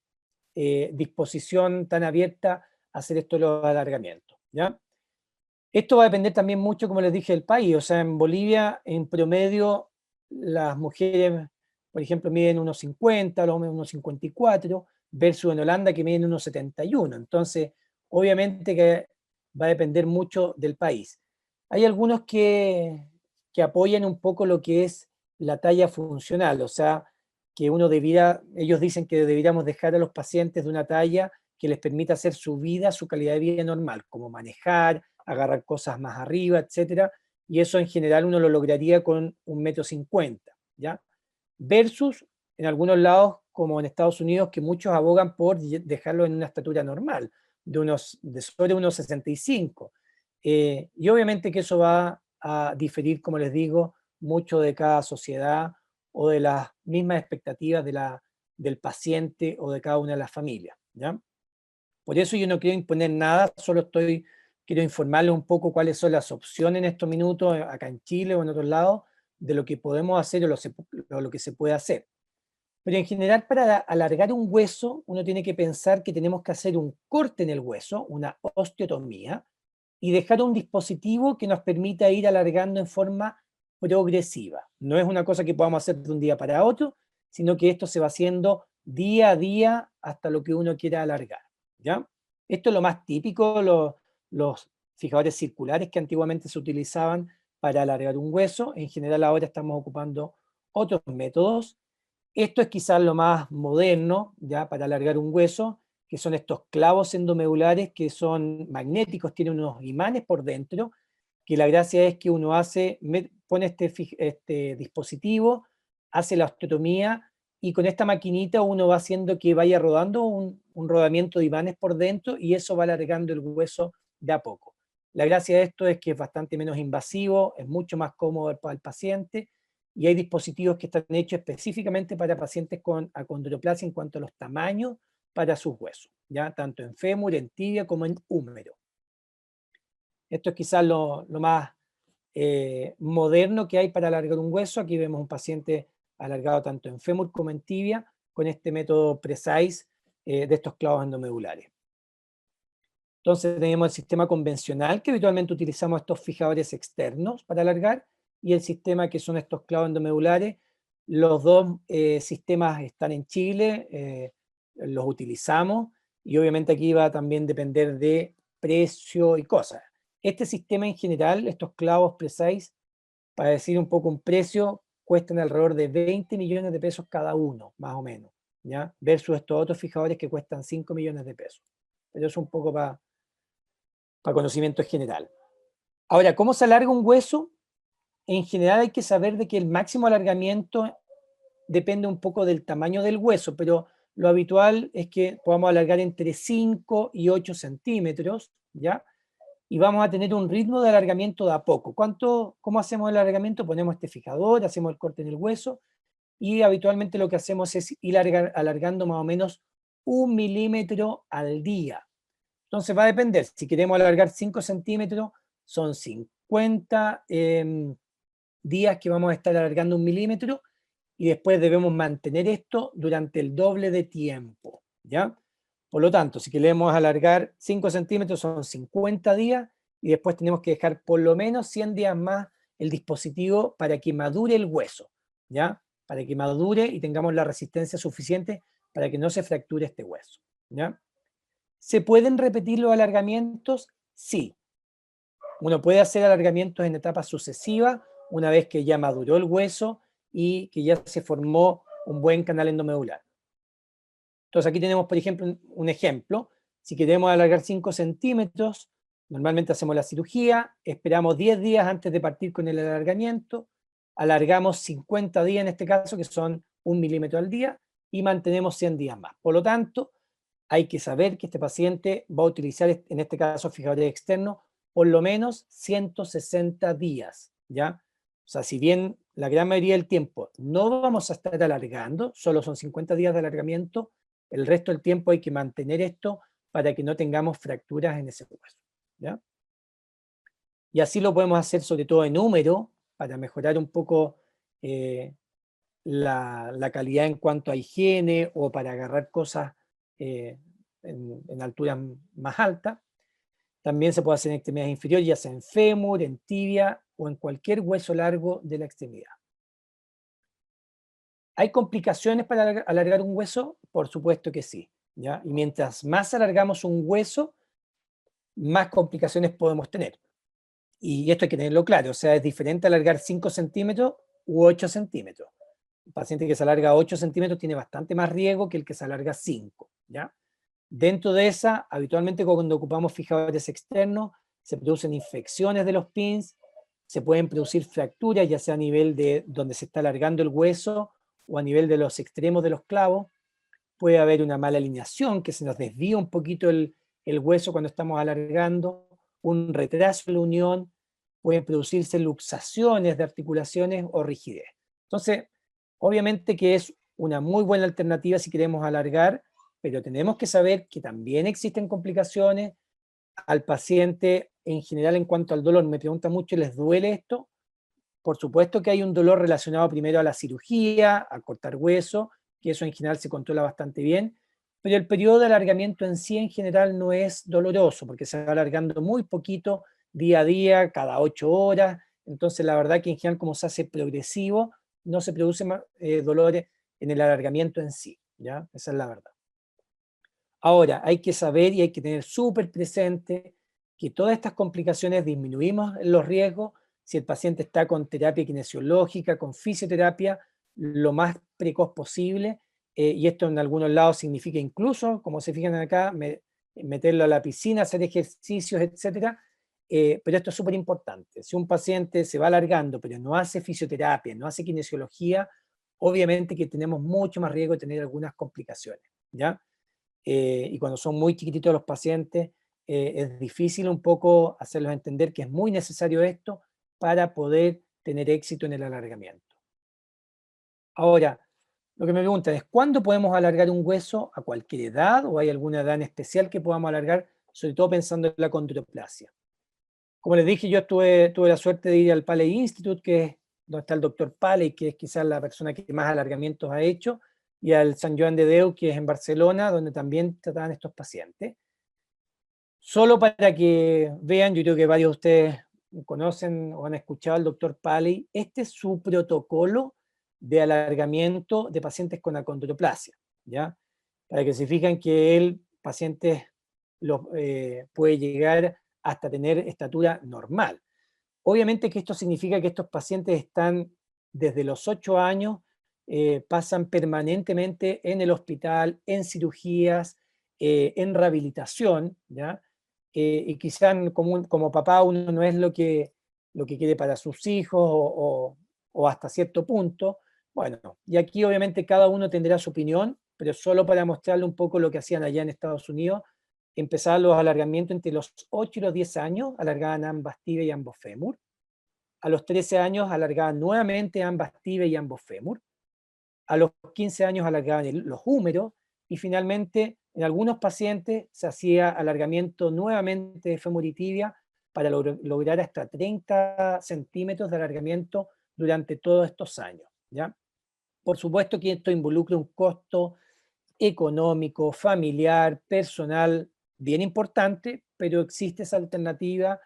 disposición tan abierta a hacer esto de los alargamientos, ¿ya? Esto va a depender también mucho, como les dije, del país. O sea, en Bolivia, en promedio, las mujeres, por ejemplo, miden unos 50, los hombres unos 54, versus en Holanda que miden unos 71. Entonces, obviamente que va a depender mucho del país. Hay algunos que apoyan un poco lo que es la talla funcional, o sea, que ellos dicen que deberíamos dejar a los pacientes de una talla que les permita hacer su vida, su calidad de vida normal, como manejar, agarrar cosas más arriba, etcétera, y eso en general uno lo lograría con 1,50 m, ¿ya? Versus en algunos lados, como en Estados Unidos, que muchos abogan por dejarlo en una estatura normal, de sobre 1,65 m. Y obviamente que eso va a diferir, como les digo, mucho de cada sociedad o de las mismas expectativas del paciente o de cada una de las familias, ¿ya? Por eso yo no quiero imponer nada, solo quiero informarles un poco cuáles son las opciones en estos minutos, acá en Chile o en otros lados, de lo que podemos hacer o lo que se puede hacer. Pero en general, para alargar un hueso, uno tiene que pensar que tenemos que hacer un corte en el hueso, una osteotomía, y dejar un dispositivo que nos permita ir alargando en forma progresiva. No es una cosa que podamos hacer de un día para otro, sino que esto se va haciendo día a día hasta lo que uno quiera alargar, ¿ya? Esto es lo más típico, los fijadores circulares que antiguamente se utilizaban para alargar un hueso. En general ahora estamos ocupando otros métodos. Esto es quizás lo más moderno, ya, para alargar un hueso, que son estos clavos endomedulares que son magnéticos, tienen unos imanes por dentro, que la gracia es que uno pone este dispositivo, hace la osteotomía, y con esta maquinita uno va haciendo que vaya rodando un rodamiento de imanes por dentro, y eso va alargando el hueso de a poco. La gracia de esto es que es bastante menos invasivo, es mucho más cómodo para el paciente, y hay dispositivos que están hechos específicamente para pacientes con acondroplasia en cuanto a los tamaños para sus huesos, ¿ya? Tanto en fémur, en tibia, como en húmero. Esto es quizás lo más moderno que hay para alargar un hueso. Aquí vemos un paciente alargado tanto en fémur como en tibia con este método Precise de estos clavos endomedulares. Entonces tenemos el sistema convencional, que habitualmente utilizamos estos fijadores externos para alargar, y el sistema que son estos clavos endomedulares. Los dos sistemas están en Chile, los utilizamos, y obviamente aquí va a también depender de precio y cosas. Este sistema en general, estos clavos Precise, para decir un poco un precio, cuestan alrededor de 20 millones de pesos cada uno, más o menos, ¿ya? Versus estos otros fijadores que cuestan 5 millones de pesos. Pero eso un poco para conocimiento general. Ahora, ¿cómo se alarga un hueso? En general hay que saber de que el máximo alargamiento depende un poco del tamaño del hueso, pero lo habitual es que podamos alargar entre 5 y 8 centímetros, ¿ya? Y vamos a tener un ritmo de alargamiento de a poco. ¿Cómo hacemos el alargamiento? Ponemos este fijador, hacemos el corte en el hueso, y habitualmente lo que hacemos es ir alargando más o menos 1 milímetro al día. Entonces va a depender, si queremos alargar 5 centímetros, son 50 días que vamos a estar alargando 1 milímetro, y después debemos mantener esto durante el doble de tiempo, ¿ya? Por lo tanto, si queremos alargar 5 centímetros son 50 días, y después tenemos que dejar por lo menos 100 días más el dispositivo para que madure el hueso, ¿ya? Para que madure y tengamos la resistencia suficiente para que no se fracture este hueso, ¿ya? ¿Se pueden repetir los alargamientos? Sí. Uno puede hacer alargamientos en etapas sucesivas una vez que ya maduró el hueso y que ya se formó un buen canal endomedular. Entonces aquí tenemos, por ejemplo, un ejemplo. Si queremos alargar 5 centímetros, normalmente hacemos la cirugía, esperamos 10 días antes de partir con el alargamiento, alargamos 50 días en este caso, que son 1 milímetro al día, y mantenemos 100 días más. Por lo tanto, hay que saber que este paciente va a utilizar, en este caso, fijadores externos, por lo menos 160 días, ¿ya? O sea, si bien la gran mayoría del tiempo no vamos a estar alargando, solo son 50 días de alargamiento, el resto del tiempo hay que mantener esto para que no tengamos fracturas en ese hueso, ¿ya? Y así lo podemos hacer sobre todo en húmero, para mejorar un poco la calidad en cuanto a higiene, o para agarrar cosas en alturas más altas. También se puede hacer en extremidades inferiores, ya sea en fémur, en tibia o en cualquier hueso largo de la extremidad. ¿Hay complicaciones para alargar un hueso? Por supuesto que sí, ¿ya? Y mientras más alargamos un hueso, más complicaciones podemos tener. Y esto hay que tenerlo claro, o sea, es diferente alargar 5 centímetros u 8 centímetros. El paciente que se alarga 8 centímetros tiene bastante más riesgo que el que se alarga 5, ¿ya? Dentro de esa, habitualmente cuando ocupamos fijadores externos, se producen infecciones de los pins, se pueden producir fracturas, ya sea a nivel de donde se está alargando el hueso o a nivel de los extremos de los clavos. Puede haber una mala alineación, que se nos desvía un poquito el hueso cuando estamos alargando, un retraso en la unión, pueden producirse luxaciones de articulaciones o rigidez. Entonces, obviamente que es una muy buena alternativa si queremos alargar, pero tenemos que saber que también existen complicaciones. Al paciente en general, en cuanto al dolor, me pregunta mucho, ¿les duele esto? Por supuesto que hay un dolor relacionado primero a la cirugía, a cortar hueso, que eso en general se controla bastante bien, pero el periodo de alargamiento en sí en general no es doloroso, porque se va alargando muy poquito, día a día, cada 8 horas, entonces la verdad que en general como se hace progresivo, no se produce dolores en el alargamiento en sí, ¿ya? Esa es la verdad. Ahora, hay que saber y hay que tener súper presente que todas estas complicaciones disminuimos los riesgos si el paciente está con terapia kinesiológica, con fisioterapia, lo más precoz posible, y esto en algunos lados significa incluso, como se fijan acá, meterlo a la piscina, hacer ejercicios, etcétera. Pero esto es súper importante. Si un paciente se va alargando, pero no hace fisioterapia, no hace kinesiología, obviamente que tenemos mucho más riesgo de tener algunas complicaciones, ¿ya? Y cuando son muy chiquititos los pacientes, es difícil un poco hacerlos entender que es muy necesario esto para poder tener éxito en el alargamiento. Ahora, lo que me preguntan es, ¿cuándo podemos alargar un hueso? ¿A cualquier edad? ¿O hay alguna edad en especial que podamos alargar? Sobre todo pensando en la condroplasia. Como les dije, yo tuve la suerte de ir al Paley Institute, que es donde está el doctor Paley, que es quizás la persona que más alargamientos ha hecho, y al San Joan de Déu, que es en Barcelona, donde también trataban estos pacientes. Solo para que vean, yo creo que varios de ustedes conocen o han escuchado al doctor Paley, este es su protocolo de alargamiento de pacientes con acondroplasia, ¿ya? Para que se fijen que el paciente puede llegar hasta tener estatura normal. Obviamente que esto significa que estos pacientes están desde los 8 años, pasan permanentemente en el hospital, en cirugías, en rehabilitación, ¿ya? Y quizás como papá uno no es lo que quiere para sus hijos o hasta cierto punto. Bueno, y aquí obviamente cada uno tendrá su opinión, pero solo para mostrarle un poco lo que hacían allá en Estados Unidos, empezaban los alargamientos entre los 8 y los 10 años, alargaban ambas tibias y ambos fémur. A los 13 años alargaban nuevamente ambas tibias y ambos fémur. A los 15 años alargaban los húmeros y finalmente en algunos pacientes se hacía alargamiento nuevamente de fémur y tibia para lograr hasta 30 centímetros de alargamiento durante todos estos años, ¿ya? Por supuesto que esto involucra un costo económico, familiar, personal, bien importante, pero existe esa alternativa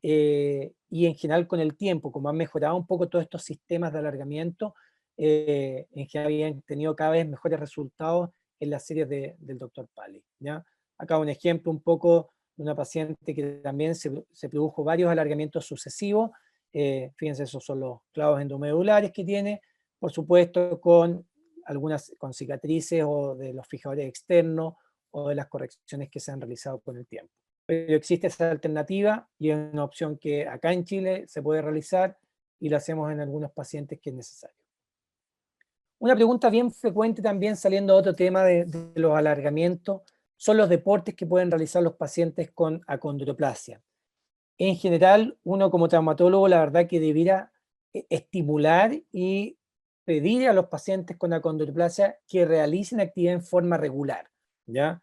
y en general con el tiempo, como han mejorado un poco todos estos sistemas de alargamiento, en general habían tenido cada vez mejores resultados en las series del Dr. Paley, ¿ya? Acá un ejemplo un poco de una paciente que también se produjo varios alargamientos sucesivos. Fíjense, esos son los clavos endomedulares que tiene, por supuesto con algunas con cicatrices o de los fijadores externos o de las correcciones que se han realizado con el tiempo. Pero existe esa alternativa y es una opción que acá en Chile se puede realizar y lo hacemos en algunos pacientes que es necesario. Una pregunta bien frecuente también, saliendo a otro tema de los alargamientos, son los deportes que pueden realizar los pacientes con acondroplasia. En general, uno como traumatólogo, la verdad que debiera estimular y pedir a los pacientes con acondroplasia que realicen actividad en forma regular, ¿ya?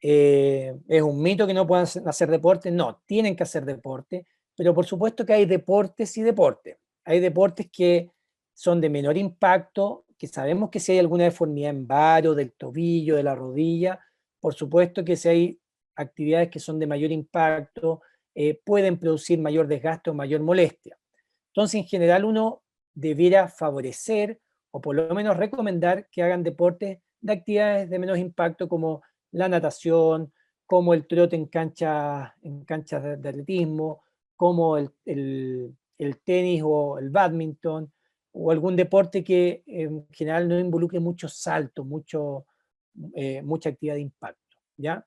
¿Es un mito que no puedan hacer deporte? No, tienen que hacer deporte, pero por supuesto que hay deportes y deportes. Hay deportes que son de menor impacto, que sabemos que si hay alguna deformidad en varo, del tobillo, de la rodilla, por supuesto que si hay actividades que son de mayor impacto, pueden producir mayor desgaste o mayor molestia. Entonces, en general, uno debiera favorecer o por lo menos recomendar que hagan deportes de actividades de menos impacto como la natación, como el trote en canchas de atletismo, como el tenis o el bádminton, o algún deporte que en general no involucre mucho salto, mucha actividad de impacto, ¿ya?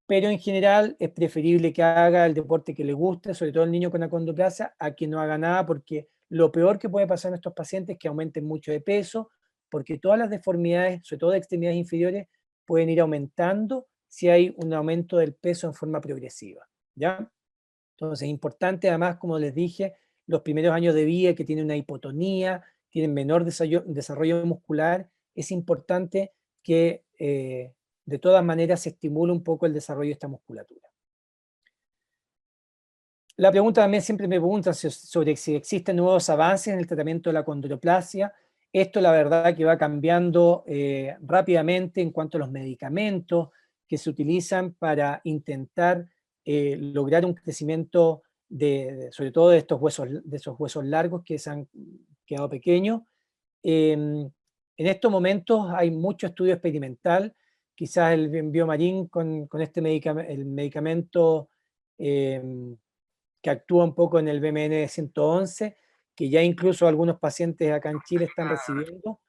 Pero en general es preferible que haga el deporte que le guste, sobre todo el niño con acondroplasia, a que no haga nada, porque lo peor que puede pasar en estos pacientes es que aumenten mucho de peso, porque todas las deformidades, sobre todo de extremidades inferiores, pueden ir aumentando si hay un aumento del peso en forma progresiva, ¿ya? Entonces es importante, además, como les dije, los primeros años de vida que tienen una hipotonía, tienen menor desarrollo muscular, es importante que de todas maneras se estimule un poco el desarrollo de esta musculatura. La pregunta también siempre me preguntan sobre si existen nuevos avances en el tratamiento de la acondroplasia. Esto la verdad que va cambiando rápidamente en cuanto a los medicamentos que se utilizan para intentar lograr un crecimiento sobre todo de esos huesos largos que se han quedado pequeños. En estos momentos hay mucho estudio experimental, quizás el Biomarin con este el medicamento que actúa un poco en el BMN 111, que ya incluso algunos pacientes acá en Chile están recibiendo,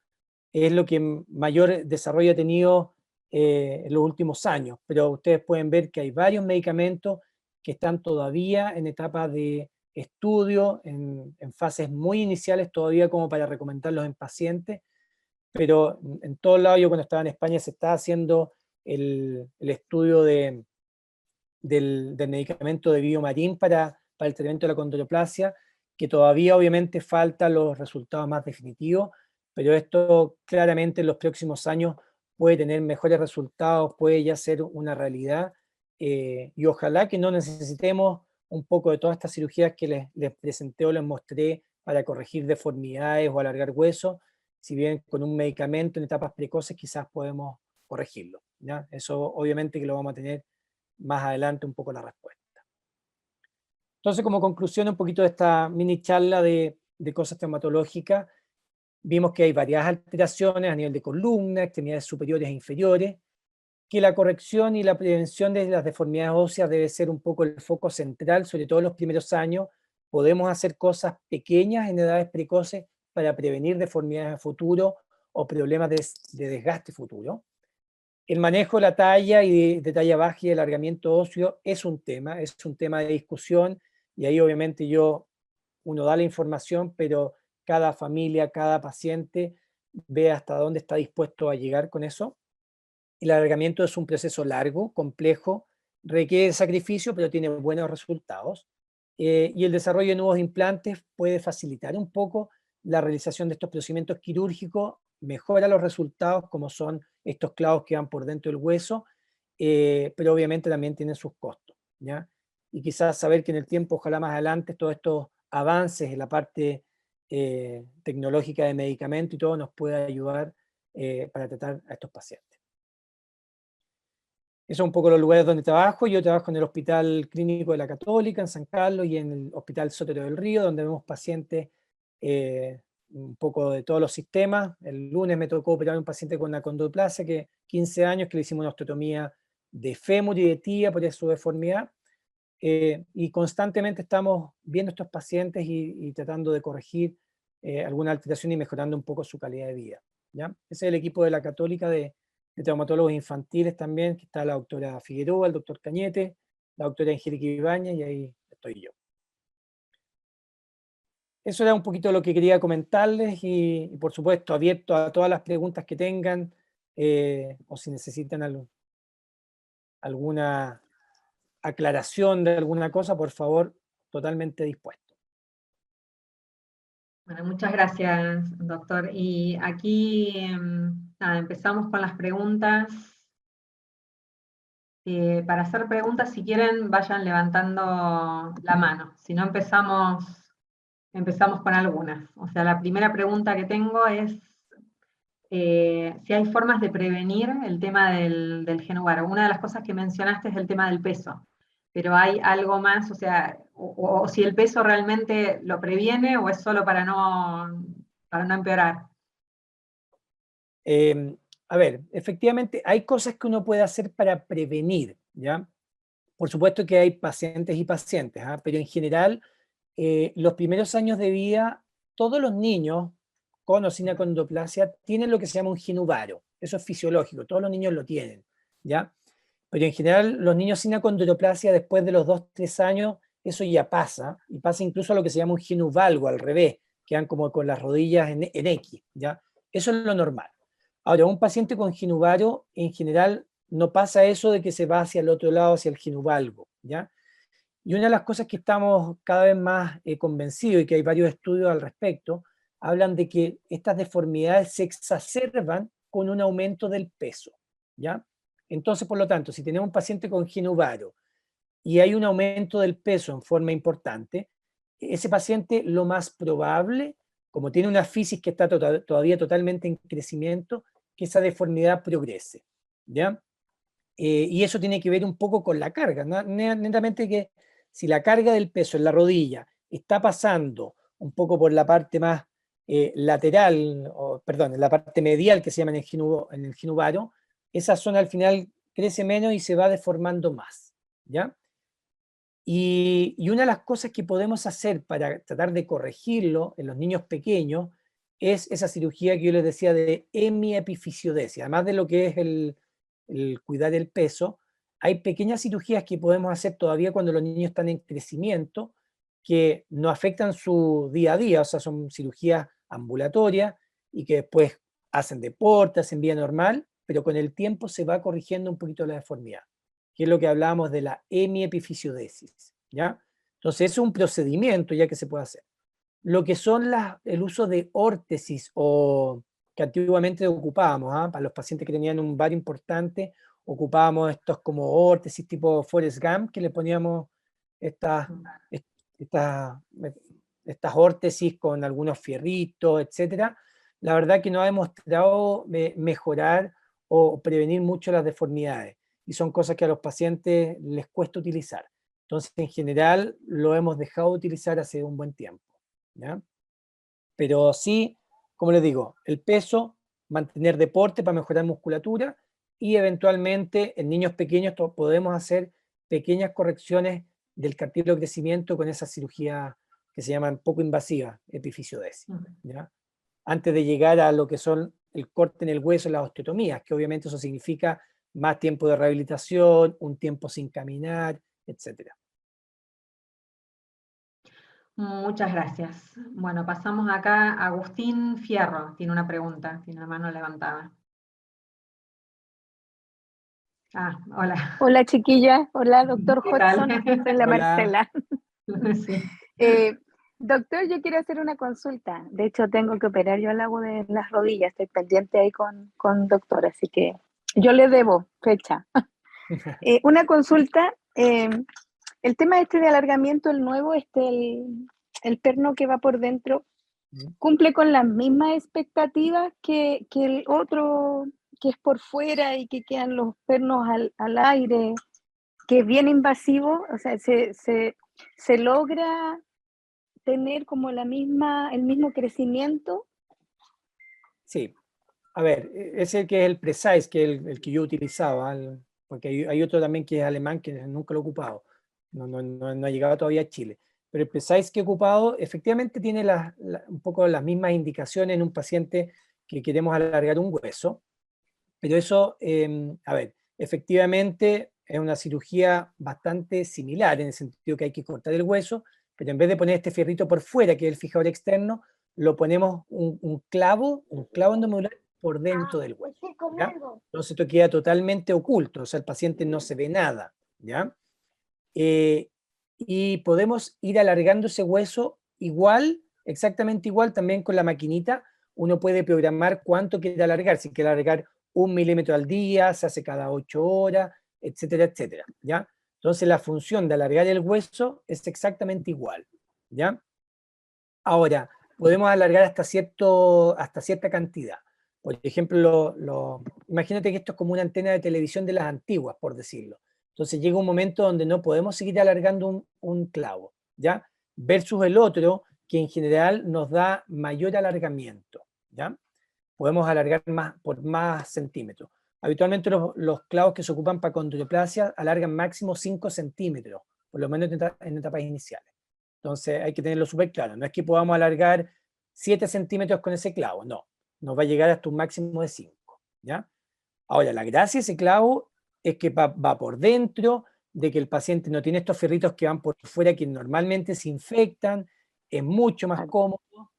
es lo que mayor desarrollo ha tenido en los últimos años. Pero ustedes pueden ver que hay varios medicamentos que están todavía en etapa de estudio, en fases muy iniciales todavía como para recomendarlos en pacientes, pero en todos lados, yo cuando estaba en España se está haciendo el estudio del medicamento de Biomarin para el tratamiento de la condroplasia, que todavía obviamente faltan los resultados más definitivos, pero esto claramente en los próximos años puede tener mejores resultados, puede ya ser una realidad, y ojalá que no necesitemos un poco de todas estas cirugías que les presenté o les mostré para corregir deformidades o alargar huesos, si bien con un medicamento en etapas precoces quizás podemos corregirlo, ¿ya? Eso obviamente que lo vamos a tener más adelante un poco la respuesta. Entonces, como conclusión un poquito de esta mini charla de cosas traumatológicas, vimos que hay varias alteraciones a nivel de columna, extremidades superiores e inferiores, que la corrección y la prevención de las deformidades óseas debe ser un poco el foco central, sobre todo en los primeros años. Podemos hacer cosas pequeñas en edades precoces para prevenir deformidades a futuro o problemas de desgaste futuro. El manejo de la talla y de talla baja y de alargamiento óseo es un tema de discusión, y ahí obviamente uno da la información, pero cada familia, cada paciente ve hasta dónde está dispuesto a llegar con eso. El alargamiento es un proceso largo, complejo, requiere sacrificio, pero tiene buenos resultados. Y el desarrollo de nuevos implantes puede facilitar un poco la realización de estos procedimientos quirúrgicos, mejora los resultados, como son estos clavos que van por dentro del hueso, pero obviamente también tienen sus costos, ¿ya? Y quizás saber que en el tiempo, ojalá más adelante, todos estos avances en la parte tecnológica de medicamentos y todo nos pueda ayudar para tratar a estos pacientes. Esos son un poco los lugares donde trabajo. Yo trabajo en el Hospital Clínico de la Católica, en San Carlos, y en el Hospital Sotero del Río, donde vemos pacientes un poco de todos los sistemas. El lunes me tocó operar a un paciente con una condroplasia, que 15 años, que le hicimos una osteotomía de fémur y de tibia por su deformidad. Y constantemente estamos viendo estos pacientes y tratando de corregir alguna alteración y mejorando un poco su calidad de vida, ¿ya? Ese es el equipo de la Católica de traumatólogos infantiles también, que está la doctora Figueroa, el doctor Cañete, la doctora Angélica Ibáñez, y ahí estoy yo. Eso era un poquito lo que quería comentarles, y por supuesto abierto a todas las preguntas que tengan, o si necesitan alguna aclaración de alguna cosa, por favor, totalmente dispuesto. Bueno, muchas gracias, doctor. Y aquí, nada, empezamos con las preguntas. Para hacer preguntas, si quieren, vayan levantando la mano. Si no, empezamos con algunas. O sea, la primera pregunta que tengo es si hay formas de prevenir el tema del genuvaro. Una de las cosas que mencionaste es el tema del peso, pero hay algo más, o sea, o si el peso realmente lo previene o es solo para no empeorar. A ver, efectivamente hay cosas que uno puede hacer para prevenir, ¿ya? Por supuesto que hay pacientes y pacientes, ¿ah? Pero en general, los primeros años de vida, todos los niños con o sin acondroplasia tienen lo que se llama un ginuvaro. Eso es fisiológico, todos los niños lo tienen, ¿ya? Pero en general, los niños sin acondroplasia, después de los 2-3 años, eso ya pasa, y pasa incluso a lo que se llama un ginuvalgo, al revés, quedan como con las rodillas en X, ¿ya? Eso es lo normal. Ahora, un paciente con ginuvaro, en general, no pasa eso de que se va hacia el otro lado, hacia el ginuvalgo, ¿ya? Y una de las cosas que estamos cada vez más convencidos, y que hay varios estudios al respecto, hablan de que estas deformidades se exacerban con un aumento del peso, ¿ya? Entonces, por lo tanto, si tenemos un paciente con ginuvaro y hay un aumento del peso en forma importante, ese paciente lo más probable como tiene una fisis que está todavía totalmente en crecimiento, que esa deformidad progrese, ¿ya? Y eso tiene que ver un poco con la carga, ¿no? Netamente que si la carga del peso en la rodilla está pasando un poco por la parte más lateral, o, perdón, en la parte medial que se llama en el ginubaro, esa zona al final crece menos y se va deformando más, ¿ya? Y una de las cosas que podemos hacer para tratar de corregirlo en los niños pequeños es esa cirugía que yo les decía de hemiepifisiodisis. Además de lo que es el cuidar el peso, hay pequeñas cirugías que podemos hacer todavía cuando los niños están en crecimiento que no afectan su día a día, o sea, son cirugías ambulatorias y que después hacen deporte, hacen vida normal, pero con el tiempo se va corrigiendo un poquito la deformidad, que es lo que hablábamos de la hemiepifisiodisis, ¿ya? Entonces, es un procedimiento ya que se puede hacer. Lo que son el uso de órtesis o que antiguamente ocupábamos, ¿ah? Para los pacientes que tenían un bar importante, ocupábamos estos como órtesis tipo Forrest Gump, que le poníamos estas, estas, estas órtesis con algunos fierritos, etcétera. La verdad que no ha demostrado mejorar o prevenir mucho las deformidades, y son cosas que a los pacientes les cuesta utilizar. Entonces, en general, lo hemos dejado de utilizar hace un buen tiempo, ¿ya? Pero sí, como les digo, el peso, mantener deporte para mejorar musculatura, y eventualmente en niños pequeños podemos hacer pequeñas correcciones del cartílago de crecimiento con esas cirugías que se llaman poco invasivas, epifisiodesis, ¿ya? Antes de llegar a lo que son el corte en el hueso y las osteotomías, que obviamente eso significa más tiempo de rehabilitación, un tiempo sin caminar, etc. Muchas gracias. Bueno, pasamos acá. Agustín Fierro tiene una pregunta, tiene la mano levantada. Ah, hola. Hola chiquilla, hola doctor ¿Qué tal? Hodgson, soy la Hola. Marcela. Sí. Doctor, yo quiero hacer una consulta. De hecho, tengo que operar yo al lado de las rodillas, estoy pendiente ahí con doctor, así que yo le debo fecha. Una consulta, el tema este de alargamiento, el nuevo, el perno que va por dentro, ¿cumple con las mismas expectativas que el otro que es por fuera y que quedan los pernos al aire, que es bien invasivo? O sea, se logra tener como el mismo crecimiento. Sí, a ver, ese que es el Precise, que es el que yo utilizaba, porque hay otro también que es alemán que nunca lo he ocupado, no ha llegado todavía a Chile, pero el Precise que he ocupado efectivamente tiene un poco las mismas indicaciones en un paciente que queremos alargar un hueso, pero eso, a ver, efectivamente es una cirugía bastante similar en el sentido que hay que cortar el hueso, pero en vez de poner este fierrito por fuera, que es el fijador externo, lo ponemos un clavo endomedular por dentro del hueso, ¿ya? Entonces esto queda totalmente oculto, o sea, el paciente no se ve nada, ¿ya? Y podemos ir alargando ese hueso igual, exactamente igual, también con la maquinita. Uno puede programar cuánto quiere alargar, si quiere alargar 1 milímetro al día, se hace cada 8 horas, etcétera, etcétera, ¿ya? Entonces la función de alargar el hueso es exactamente igual, ¿ya? Ahora, podemos alargar hasta cierta cantidad. Por ejemplo, imagínate que esto es como una antena de televisión de las antiguas, por decirlo. Entonces llega un momento donde no podemos seguir alargando un clavo, ¿ya? Versus el otro, que en general nos da mayor alargamiento, ¿ya? Podemos alargar por más centímetros. Habitualmente los clavos que se ocupan para condroplasia alargan máximo 5 centímetros, por lo menos en etapas iniciales. Entonces hay que tenerlo súper claro. No es que podamos alargar 7 centímetros con ese clavo, no. Nos va a llegar hasta un máximo de 5, ¿ya? Ahora, la gracia de ese clavo es que va por dentro, de que el paciente no tiene estos fierritos que van por fuera que normalmente se infectan, es mucho más cómodo,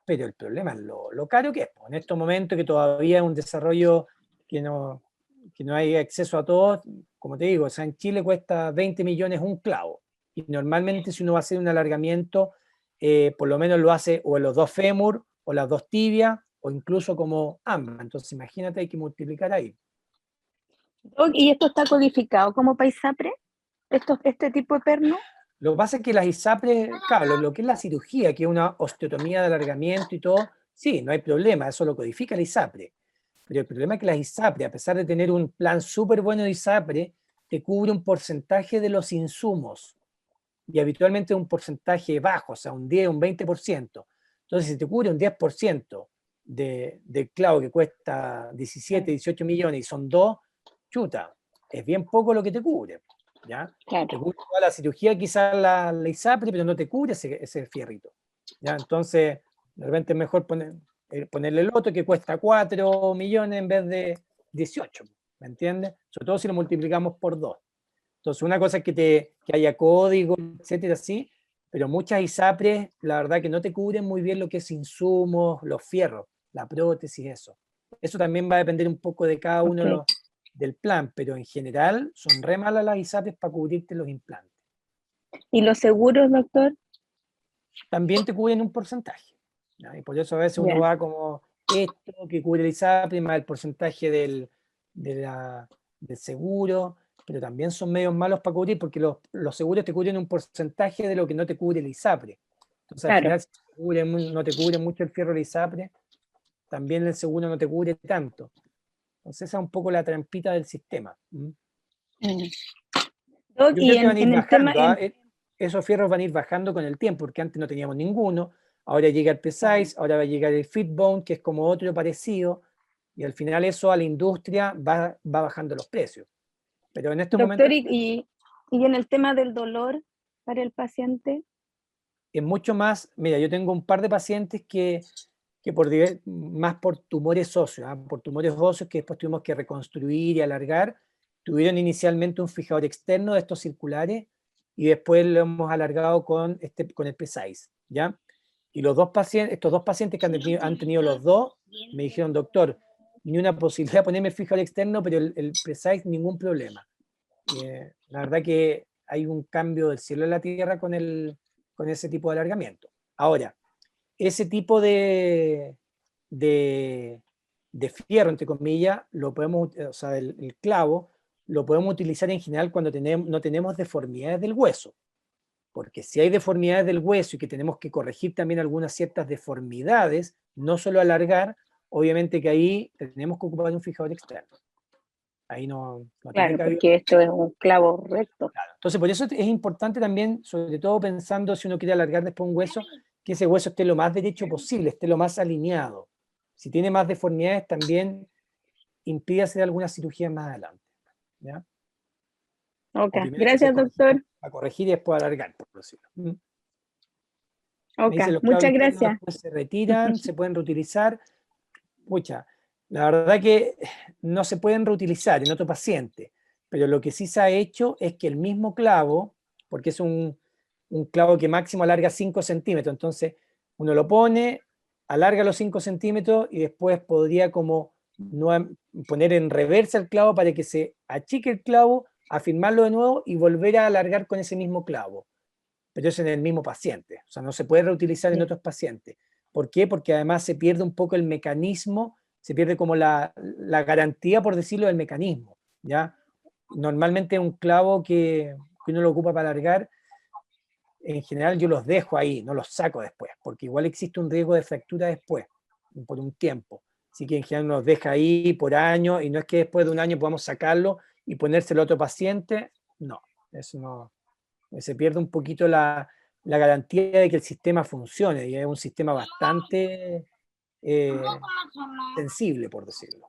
pero el problema es lo caro que es. En estos momentos que todavía es un desarrollo que no hay acceso a todos, como te digo, o sea, en Chile cuesta 20 millones un clavo, y normalmente si uno va a hacer un alargamiento, por lo menos lo hace o en los 2 fémur, o las 2 tibias, o incluso como ambas. Entonces imagínate, hay que multiplicar ahí. ¿Y esto está codificado como paisapre? ¿Este tipo de perno? Lo que pasa es que las ISAPRES, claro, lo que es la cirugía, que es una osteotomía de alargamiento y todo, sí, no hay problema, eso lo codifica la ISAPRE. Pero el problema es que las ISAPRE, a pesar de tener un plan súper bueno de ISAPRE, te cubre un porcentaje de los insumos. Y habitualmente un porcentaje bajo, o sea, un 10, un 20%. Entonces, si te cubre un 10% del clavo que cuesta 17, 18 millones y son 2, chuta, es bien poco lo que te cubre. ¿Ya? Claro. Te cubre toda la cirugía, quizás la ISAPRE, pero no te cubre ese fierrito. ¿Ya? Entonces, de repente es mejor ponerle el otro que cuesta 4 millones en vez de 18, ¿me entiendes? Sobre todo si lo multiplicamos por 2. Entonces, una cosa es que haya código, etcétera, sí, pero muchas ISAPRES, la verdad que no te cubren muy bien lo que es insumos, los fierros, la prótesis, eso. Eso también va a depender un poco de cada uno del plan, pero en general son re malas las ISAPRES para cubrirte los implantes. ¿Y los seguros, doctor? También te cubren un porcentaje, ¿ya? Y por eso a veces uno va como esto que cubre el ISAPRE más el porcentaje del seguro, pero también son medios malos para cubrir porque los seguros te cubren un porcentaje de lo que no te cubre el ISAPRE. Entonces al final si no te cubre mucho el fierro del ISAPRE, también el seguro no te cubre tanto. Entonces esa es un poco la trampita del sistema. Doc, Yo creo que van a ir bajando, esos fierros van a ir bajando con el tiempo, porque antes no teníamos ninguno, ahora llega el P6, ahora va a llegar el Fitbone, que es como otro parecido, y al final eso a la industria va bajando los precios. Pero en este momento... Doctor, ¿y en el tema del dolor para el paciente? Es mucho más, mira, yo tengo un par de pacientes que más por tumores óseos, por tumores óseos que después tuvimos que reconstruir y alargar, tuvieron inicialmente un fijador externo de estos circulares y después lo hemos alargado con el P6, ¿ya? Y estos dos pacientes que han tenido los dos, me dijeron, doctor, ni una posibilidad de ponerme el fijador externo, pero el P6 ningún problema. La verdad que hay un cambio del cielo a la tierra con ese tipo de alargamiento. Ahora, ese tipo de fierro, entre comillas, lo podemos, o sea, el clavo, lo podemos utilizar en general cuando no tenemos deformidades del hueso. Porque si hay deformidades del hueso y que tenemos que corregir también algunas ciertas deformidades, no solo alargar, obviamente que ahí tenemos que ocupar un fijador externo. Ahí no claro, tiene que porque esto es un clavo recto. Claro. Entonces, por eso es importante también, sobre todo pensando si uno quiere alargar después un hueso, que ese hueso esté lo más derecho posible, esté lo más alineado. Si tiene más deformidades, también impide hacer alguna cirugía más adelante. ¿Ya? Ok, gracias, doctor. A corregir y después alargar, por decirlo. Ok, Dice, los muchas gracias. Se retiran, se pueden reutilizar. Pucha, la verdad que no se pueden reutilizar en otro paciente, pero lo que sí se ha hecho es que el mismo clavo, porque es un clavo que máximo alarga 5 centímetros, entonces uno lo pone, alarga los 5 centímetros y después podría como poner en reversa el clavo para que se achique el clavo, afirmarlo de nuevo y volver a alargar con ese mismo clavo. Pero es en el mismo paciente, o sea, no se puede reutilizar en otros pacientes. ¿Por qué? Porque además se pierde un poco el mecanismo, se pierde como la garantía, por decirlo, del mecanismo, ¿ya? Normalmente un clavo que uno lo ocupa para alargar, en general yo los dejo ahí, no los saco después, porque igual existe un riesgo de fractura después, por un tiempo. Así que en general nos deja ahí por años, y no es que después de un año podamos sacarlo y ponérselo a otro paciente, no, eso no. Se pierde un poquito la garantía de que el sistema funcione, y es un sistema bastante sensible, por decirlo.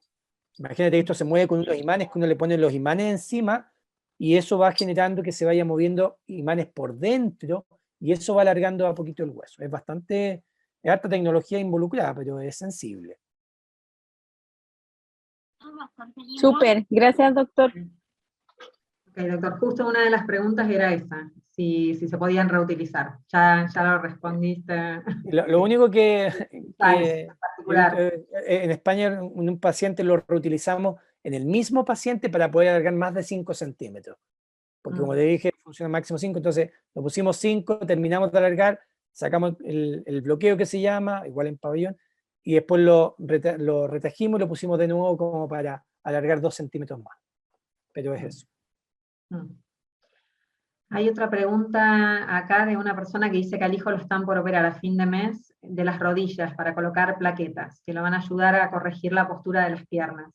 Imagínate que esto se mueve con unos imanes, que uno le pone los imanes encima, y eso va generando que se vaya moviendo imanes por dentro, y eso va alargando a poquito el hueso. Es harta tecnología involucrada, pero es sensible. Súper, gracias, doctor. Ok, doctor, justo una de las preguntas era esa, si se podían reutilizar. Ya lo respondiste. Lo único que particular. en España en un paciente lo reutilizamos en el mismo paciente para poder alargar más de 5 centímetros. Porque como te dije, funciona máximo 5, entonces lo pusimos 5, terminamos de alargar, sacamos el bloqueo que se llama, igual en pabellón, y después lo retrajimos y lo pusimos de nuevo como para alargar 2 centímetros más. Pero es eso. Hay otra pregunta acá de una persona que dice que al hijo lo están por operar a fin de mes de las rodillas para colocar plaquetas, que lo van a ayudar a corregir la postura de las piernas.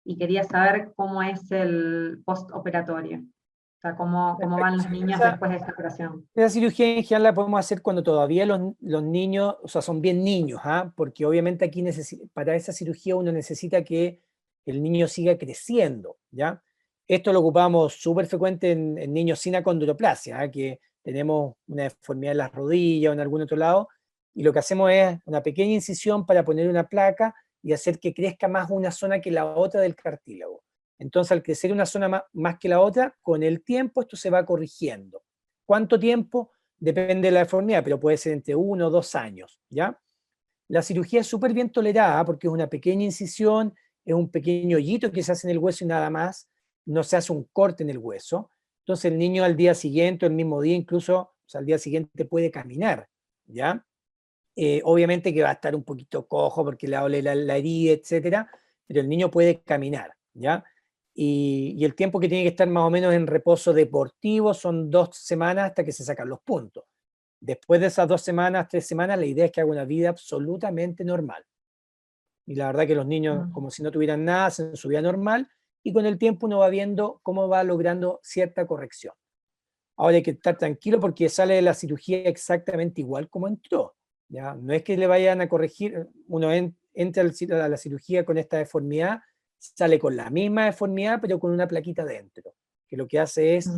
Y quería saber cómo es el postoperatorio. O sea, cómo van los niños después de esta operación. Esa cirugía en general la podemos hacer cuando todavía los niños, o sea, son bien niños, ¿ah? Porque obviamente aquí para esa cirugía uno necesita que el niño siga creciendo, ¿ya? Esto lo ocupamos súper frecuente en niños sin acondroplasia, ¿ah? Que tenemos una deformidad en las rodillas o en algún otro lado, y lo que hacemos es una pequeña incisión para poner una placa y hacer que crezca más una zona que la otra del cartílago. Entonces, al crecer una zona más que la otra, con el tiempo esto se va corrigiendo. ¿Cuánto tiempo? Depende de la deformidad, pero puede ser entre 1 o 2 años, ¿ya? La cirugía es súper bien tolerada porque es una pequeña incisión, es un pequeño hoyito que se hace en el hueso y nada más, no se hace un corte en el hueso. Entonces el niño al día siguiente, o el mismo día incluso, o sea, al día siguiente puede caminar, ¿ya? Obviamente que va a estar un poquito cojo porque le duele la herida, etcétera, pero el niño puede caminar, ¿ya? Y el tiempo que tiene que estar más o menos en reposo deportivo son 2 semanas hasta que se sacan los puntos. Después de esas 2 semanas, 3 semanas, la idea es que haga una vida absolutamente normal. Y la verdad que los niños, como si no tuvieran nada, hacen su vida normal, y con el tiempo uno va viendo cómo va logrando cierta corrección. Ahora hay que estar tranquilo porque sale de la cirugía exactamente igual como entró, ¿ya? No es que le vayan a corregir, uno entra a la cirugía con esta deformidad, sale con la misma deformidad, pero con una plaquita dentro, que lo que hace es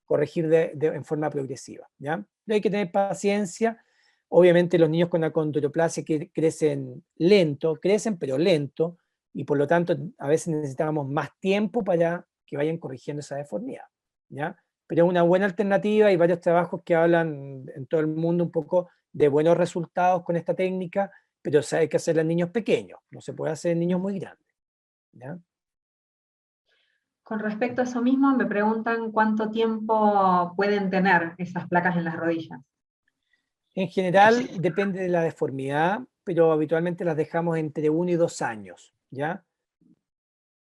corregir en forma progresiva, ¿ya? Pero hay que tener paciencia. Obviamente los niños con acondroplasia que crecen lento, crecen pero lento, y por lo tanto a veces necesitamos más tiempo para que vayan corrigiendo esa deformidad, ¿ya? Pero es una buena alternativa. Hay varios trabajos que hablan en todo el mundo un poco de buenos resultados con esta técnica, pero hay que hacerla en niños pequeños, no se puede hacer en niños muy grandes, ¿ya? Con respecto a eso mismo, me preguntan cuánto tiempo pueden tener esas placas en las rodillas. En general depende de la deformidad, pero habitualmente las dejamos entre 1 y 2 años, ¿ya?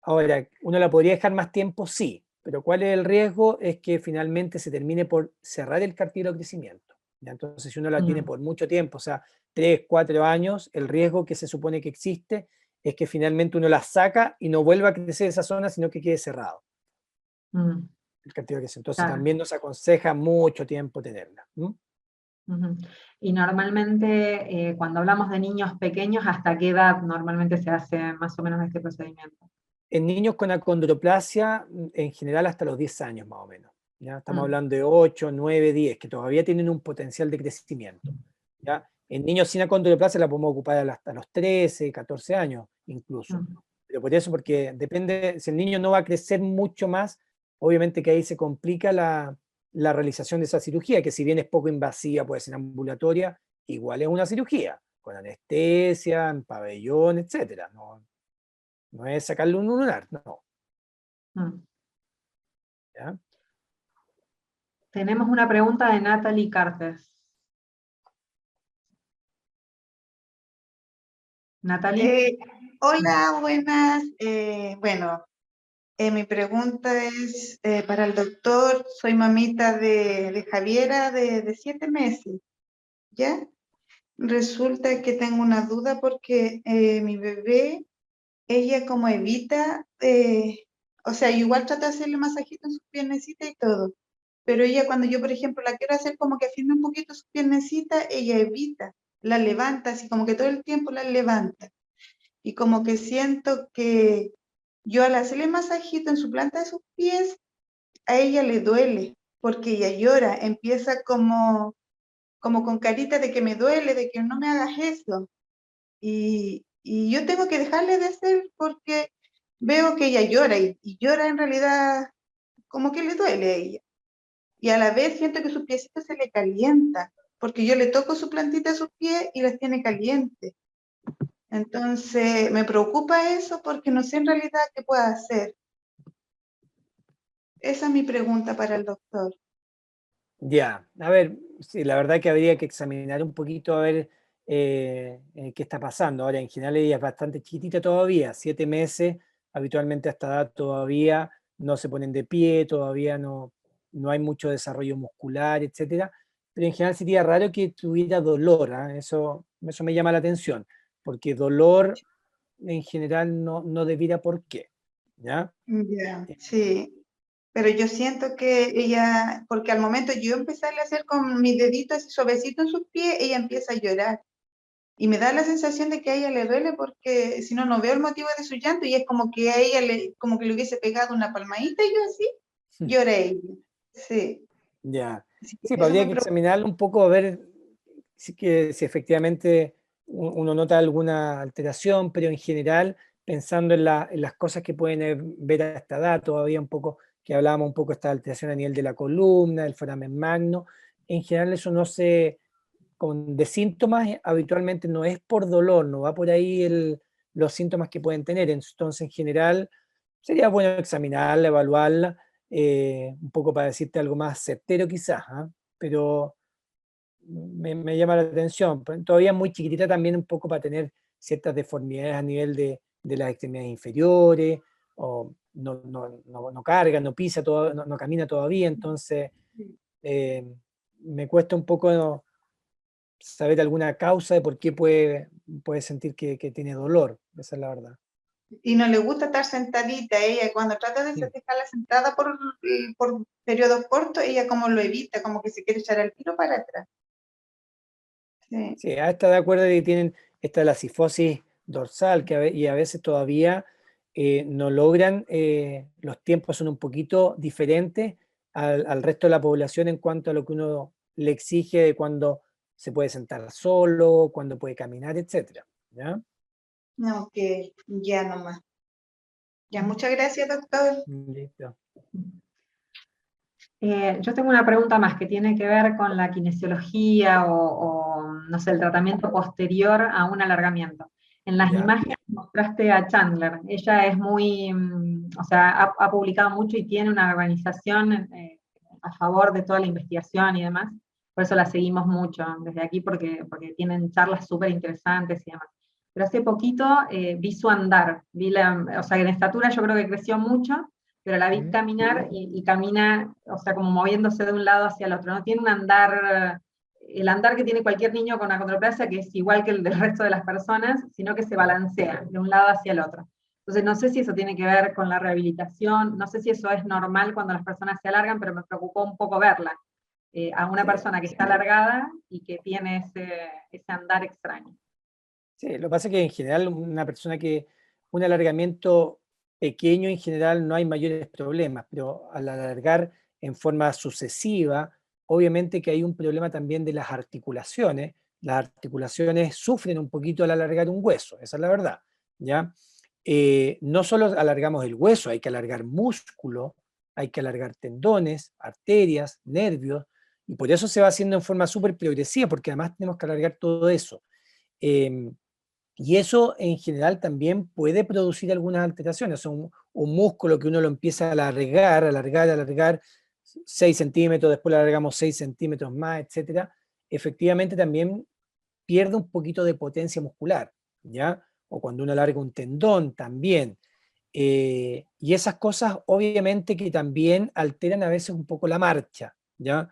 Ahora, ¿uno la podría dejar más tiempo? Sí, pero ¿cuál es el riesgo? Es que finalmente se termine por cerrar el cartílago de crecimiento, ¿ya? Entonces, si uno la tiene por mucho tiempo, o sea, 3, 4 años, el riesgo que se supone que existe es que finalmente uno la saca y no vuelva a crecer esa zona, sino que quede cerrado el cartílago de crecimiento. Entonces, también nos aconseja mucho tiempo tenerla. Y normalmente, cuando hablamos de niños pequeños, ¿hasta qué edad normalmente se hace más o menos este procedimiento? En niños con acondroplasia, en general hasta los 10 años más o menos, ¿ya? Estamos hablando de 8, 9, 10, que todavía tienen un potencial de crecimiento, ¿ya? En niños sin acondroplasia la podemos ocupar hasta los 13, 14 años incluso. Pero por eso, porque depende, si el niño no va a crecer mucho más, obviamente que ahí se complica la realización de esa cirugía, que si bien es poco invasiva, puede ser ambulatoria, igual es una cirugía, con anestesia, en pabellón, etcétera, ¿no? No es sacarle un lunar, no. ¿Ya? Tenemos una pregunta de Natalie Cartes. Natalie. Hola, buenas. Bueno, mi pregunta es para el doctor. Soy mamita de Javiera de 7 meses, ¿ya? Resulta que tengo una duda porque mi bebé, ella como evita, o sea, yo igual trato de hacerle masajito en sus piernecitas y todo, pero ella cuando yo, por ejemplo, la quiero hacer como que afirme un poquito sus piernecitas, ella evita, la levanta, así como que todo el tiempo la levanta. Y como que siento que yo al hacerle masajito en su planta de sus pies, a ella le duele, porque ella llora, empieza como con carita de que me duele, de que no me hagas eso. Y yo tengo que dejarle de hacer porque veo que ella llora y llora en realidad como que le duele a ella. Y a la vez siento que su piecito se le calienta, porque yo le toco su plantita de sus pies y las tiene calientes. Entonces me preocupa eso porque no sé en realidad qué pueda hacer. Esa es mi pregunta para el doctor. Ya, a ver, sí, la verdad que habría que examinar un poquito a ver qué está pasando. Ahora, en general ella es bastante chiquitita todavía, 7 meses, habitualmente a esta edad todavía no se ponen de pie, todavía no no hay mucho desarrollo muscular, etcétera, pero en general sería raro que tuviera dolor, ¿ah? Eso me llama la atención, porque dolor en general no debiera por qué, ¿ya? Ya, sí. Pero yo siento que ella, porque al momento yo empecé a hacer con mis deditos así suavecitos en sus pies, ella empieza a llorar. Y me da la sensación de que a ella le duele porque si no, no veo el motivo de su llanto y es como que a ella como que le hubiese pegado una palmadita y yo así, lloré ella. Sí. Ya. Así que Sí, pues eso habría me que preocupa. examinarlo un poco, a ver si efectivamente uno nota alguna alteración, pero en general, pensando en las cosas que pueden ver a esta edad, todavía un poco, que hablábamos un poco de esta alteración a nivel de la columna, del foramen magno, en general eso no se, de síntomas habitualmente no es por dolor, no va por ahí los síntomas que pueden tener, entonces en general sería bueno examinarla, evaluarla, un poco para decirte algo más certero quizás, ¿ah? Pero me llama la atención. Todavía es muy chiquitita también un poco para tener ciertas deformidades a nivel de las extremidades inferiores, o no carga, no pisa, no camina todavía, entonces eh, me cuesta un poco saber alguna causa de por qué puede sentir que tiene dolor, esa es la verdad. Y no le gusta estar sentadita. Ella cuando trata de dejarla sentada por periodos cortos, ella como lo evita, como que se quiere echar el tiro para atrás. Sí. Sí, está de acuerdo de que tienen la cifosis dorsal y a veces todavía no logran, los tiempos son un poquito diferentes al resto de la población en cuanto a lo que uno le exige de cuando se puede sentar solo, cuando puede caminar, etcétera, ¿ya? No, que ya nomás. Ya, muchas gracias, doctor. Listo. Yo tengo una pregunta más que tiene que ver con la kinesiología no sé, el tratamiento posterior a un alargamiento. En las ¿Ya? imágenes mostraste a Chandler. Ella es muy, o sea, ha publicado mucho y tiene una organización a favor de toda la investigación y demás. Por eso la seguimos mucho desde aquí, porque tienen charlas súper interesantes y demás. Pero hace poquito vi su andar, o sea, en estatura yo creo que creció mucho, pero la vi caminar y camina, o sea, como moviéndose de un lado hacia el otro. No tiene un andar, el andar que tiene cualquier niño con acondroplasia, que es igual que el del resto de las personas, sino que se balancea de un lado hacia el otro. Entonces, no sé si eso tiene que ver con la rehabilitación, no sé si eso es normal cuando las personas se alargan, pero me preocupó un poco verla, a una persona que está alargada y que tiene ese andar extraño. Sí, lo que pasa es que en general un alargamiento pequeño en general no hay mayores problemas, pero al alargar en forma sucesiva, obviamente que hay un problema también de las articulaciones. Las articulaciones sufren un poquito al alargar un hueso, esa es la verdad, ¿ya? No solo alargamos el hueso, hay que alargar músculo, hay que alargar tendones, arterias, nervios, y por eso se va haciendo en forma súper progresiva, porque además tenemos que alargar todo eso. Eh, y eso en general también puede producir algunas alteraciones. O sea, un músculo que uno lo empieza a alargar 6 centímetros, después lo alargamos 6 centímetros más, etcétera, efectivamente también pierde un poquito de potencia muscular, ¿ya? O cuando uno alarga un tendón también. Y esas cosas obviamente que también alteran a veces un poco la marcha, ¿ya?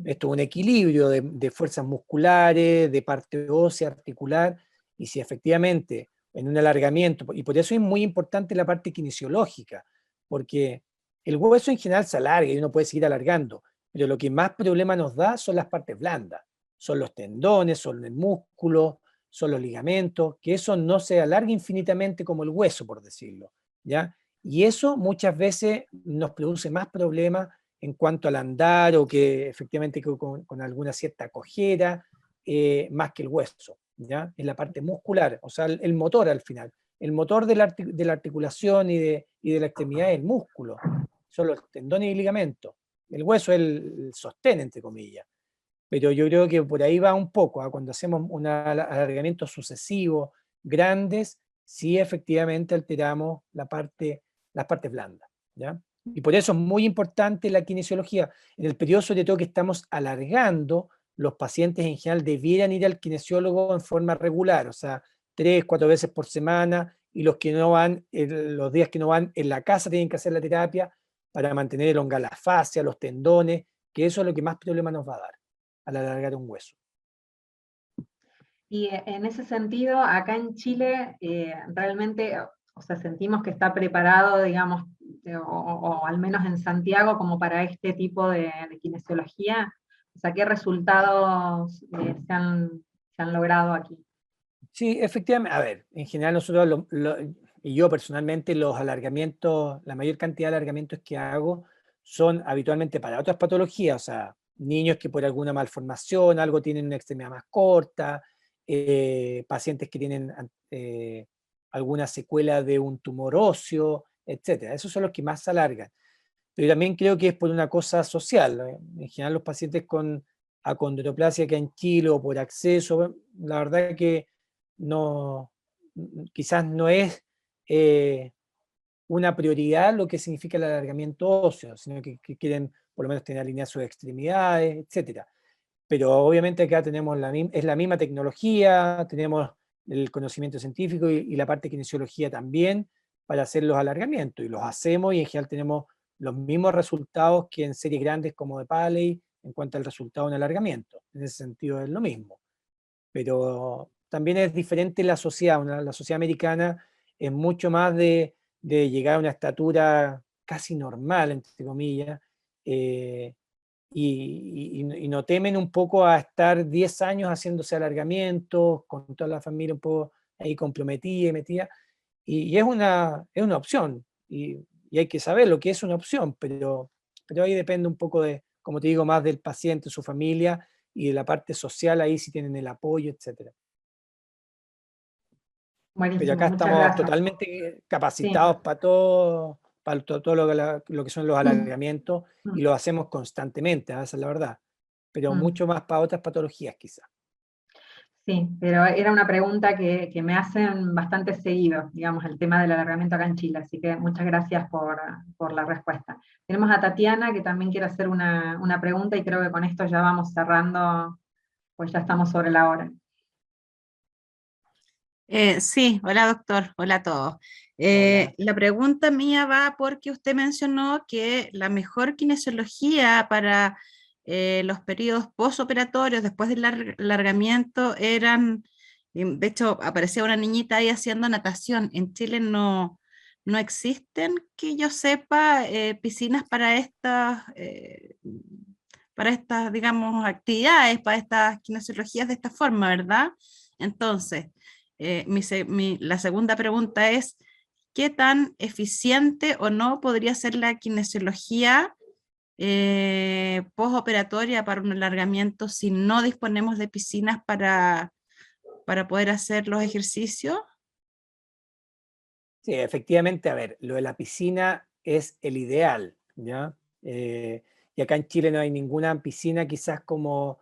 Esto es un equilibrio de fuerzas musculares, de parte ósea, articular, y si efectivamente en un alargamiento, y por eso es muy importante la parte kinesiológica, porque el hueso en general se alarga y uno puede seguir alargando, pero lo que más problema nos da son las partes blandas, son los tendones, son el músculo, son los ligamentos, que eso no se alarga infinitamente como el hueso, por decirlo, ¿ya? Y eso muchas veces nos produce más problemas en cuanto al andar o que efectivamente con alguna cierta cojera, más que el hueso, ¿ya? En la parte muscular, o sea, el motor al final. El motor de la articulación y de la extremidad es el músculo, son los tendones y ligamentos. El hueso es el sostén, entre comillas. Pero yo creo que por ahí va un poco, ¿eh? Cuando hacemos un alargamiento sucesivo, grandes, sí efectivamente alteramos las partes blandas, ¿ya? Y por eso es muy importante la kinesiología. En el periodo sobre todo que estamos alargando, los pacientes en general debieran ir al kinesiólogo en forma regular, o sea, 3, 4 veces por semana, y los que no van, los días que no van en la casa tienen que hacer la terapia, para mantener elongar la fascia, los tendones, que eso es lo que más problema nos va a dar al alargar un hueso. Y en ese sentido, acá en Chile, realmente, o sea, sentimos que está preparado, digamos, o al menos en Santiago, como para este tipo de kinesiología. O sea, ¿qué resultados se han logrado aquí? Sí, efectivamente, a ver, en general nosotros, y yo personalmente, los alargamientos, la mayor cantidad de alargamientos que hago son habitualmente para otras patologías, o sea, niños que por alguna malformación, algo tienen una extremidad más corta, pacientes que tienen alguna secuela de un tumor óseo, etcétera. Esos son los que más se alargan. Pero también creo que es por una cosa social, ¿no? En general los pacientes con acondroplasia que en Chile o por acceso, la verdad que no, quizás no es una prioridad lo que significa el alargamiento óseo, sino que quieren por lo menos tener alineadas sus extremidades, etc. Pero obviamente acá tenemos es la misma tecnología, tenemos el conocimiento científico y la parte de kinesiología también para hacer los alargamientos, y los hacemos y en general tenemos los mismos resultados que en series grandes como de Paley en cuanto al resultado en alargamiento. En ese sentido es lo mismo. Pero también es diferente la sociedad. La sociedad americana es mucho más de llegar a una estatura casi normal, entre comillas, y no temen un poco a estar 10 años haciéndose alargamientos, con toda la familia un poco ahí comprometida y metida, y es una opción, y hay que saber lo que es una opción, pero ahí depende un poco de, como te digo, más del paciente, su familia, y de la parte social, ahí si tienen el apoyo, etc. Pero Buenísimo, acá muchas estamos gracias. totalmente Sí. capacitados para todo lo que son los alargamientos, y lo hacemos constantemente, esa es la verdad, pero mucho más para otras patologías quizás. Sí, pero era una pregunta que me hacen bastante seguido, digamos, el tema del alargamiento acá en Chile, así que muchas gracias por la respuesta. Tenemos a Tatiana, que también quiere hacer una pregunta, y creo que con esto ya vamos cerrando, pues ya estamos sobre la hora. Sí, hola doctor, hola a todos. Hola. La pregunta mía va porque usted mencionó que la mejor kinesiología para los periodos postoperatorios después del alargamiento eran, de hecho aparecía una niñita ahí haciendo natación. En Chile no existen, que yo sepa, piscinas para estas, digamos, actividades, para estas kinesiologías de esta forma, ¿verdad? Entonces, la segunda pregunta es, ¿qué tan eficiente o no podría ser la kinesiología postoperatoria para un alargamiento si no disponemos de piscinas para poder hacer los ejercicios? Sí, efectivamente, a ver, lo de la piscina es el ideal, ¿ya? Y acá en Chile no hay ninguna piscina quizás como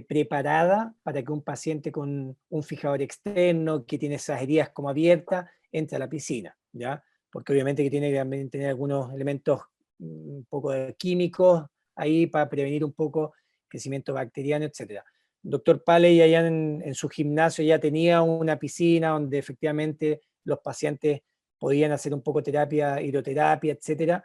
preparada para que un paciente con un fijador externo que tiene esas heridas como abiertas entre a la piscina, ¿ya? Porque obviamente que tiene que también tener algunos elementos un poco de químicos ahí para prevenir un poco crecimiento bacteriano, etc. Doctor Paley allá en su gimnasio ya tenía una piscina donde efectivamente los pacientes podían hacer un poco terapia, hidroterapia, etcétera,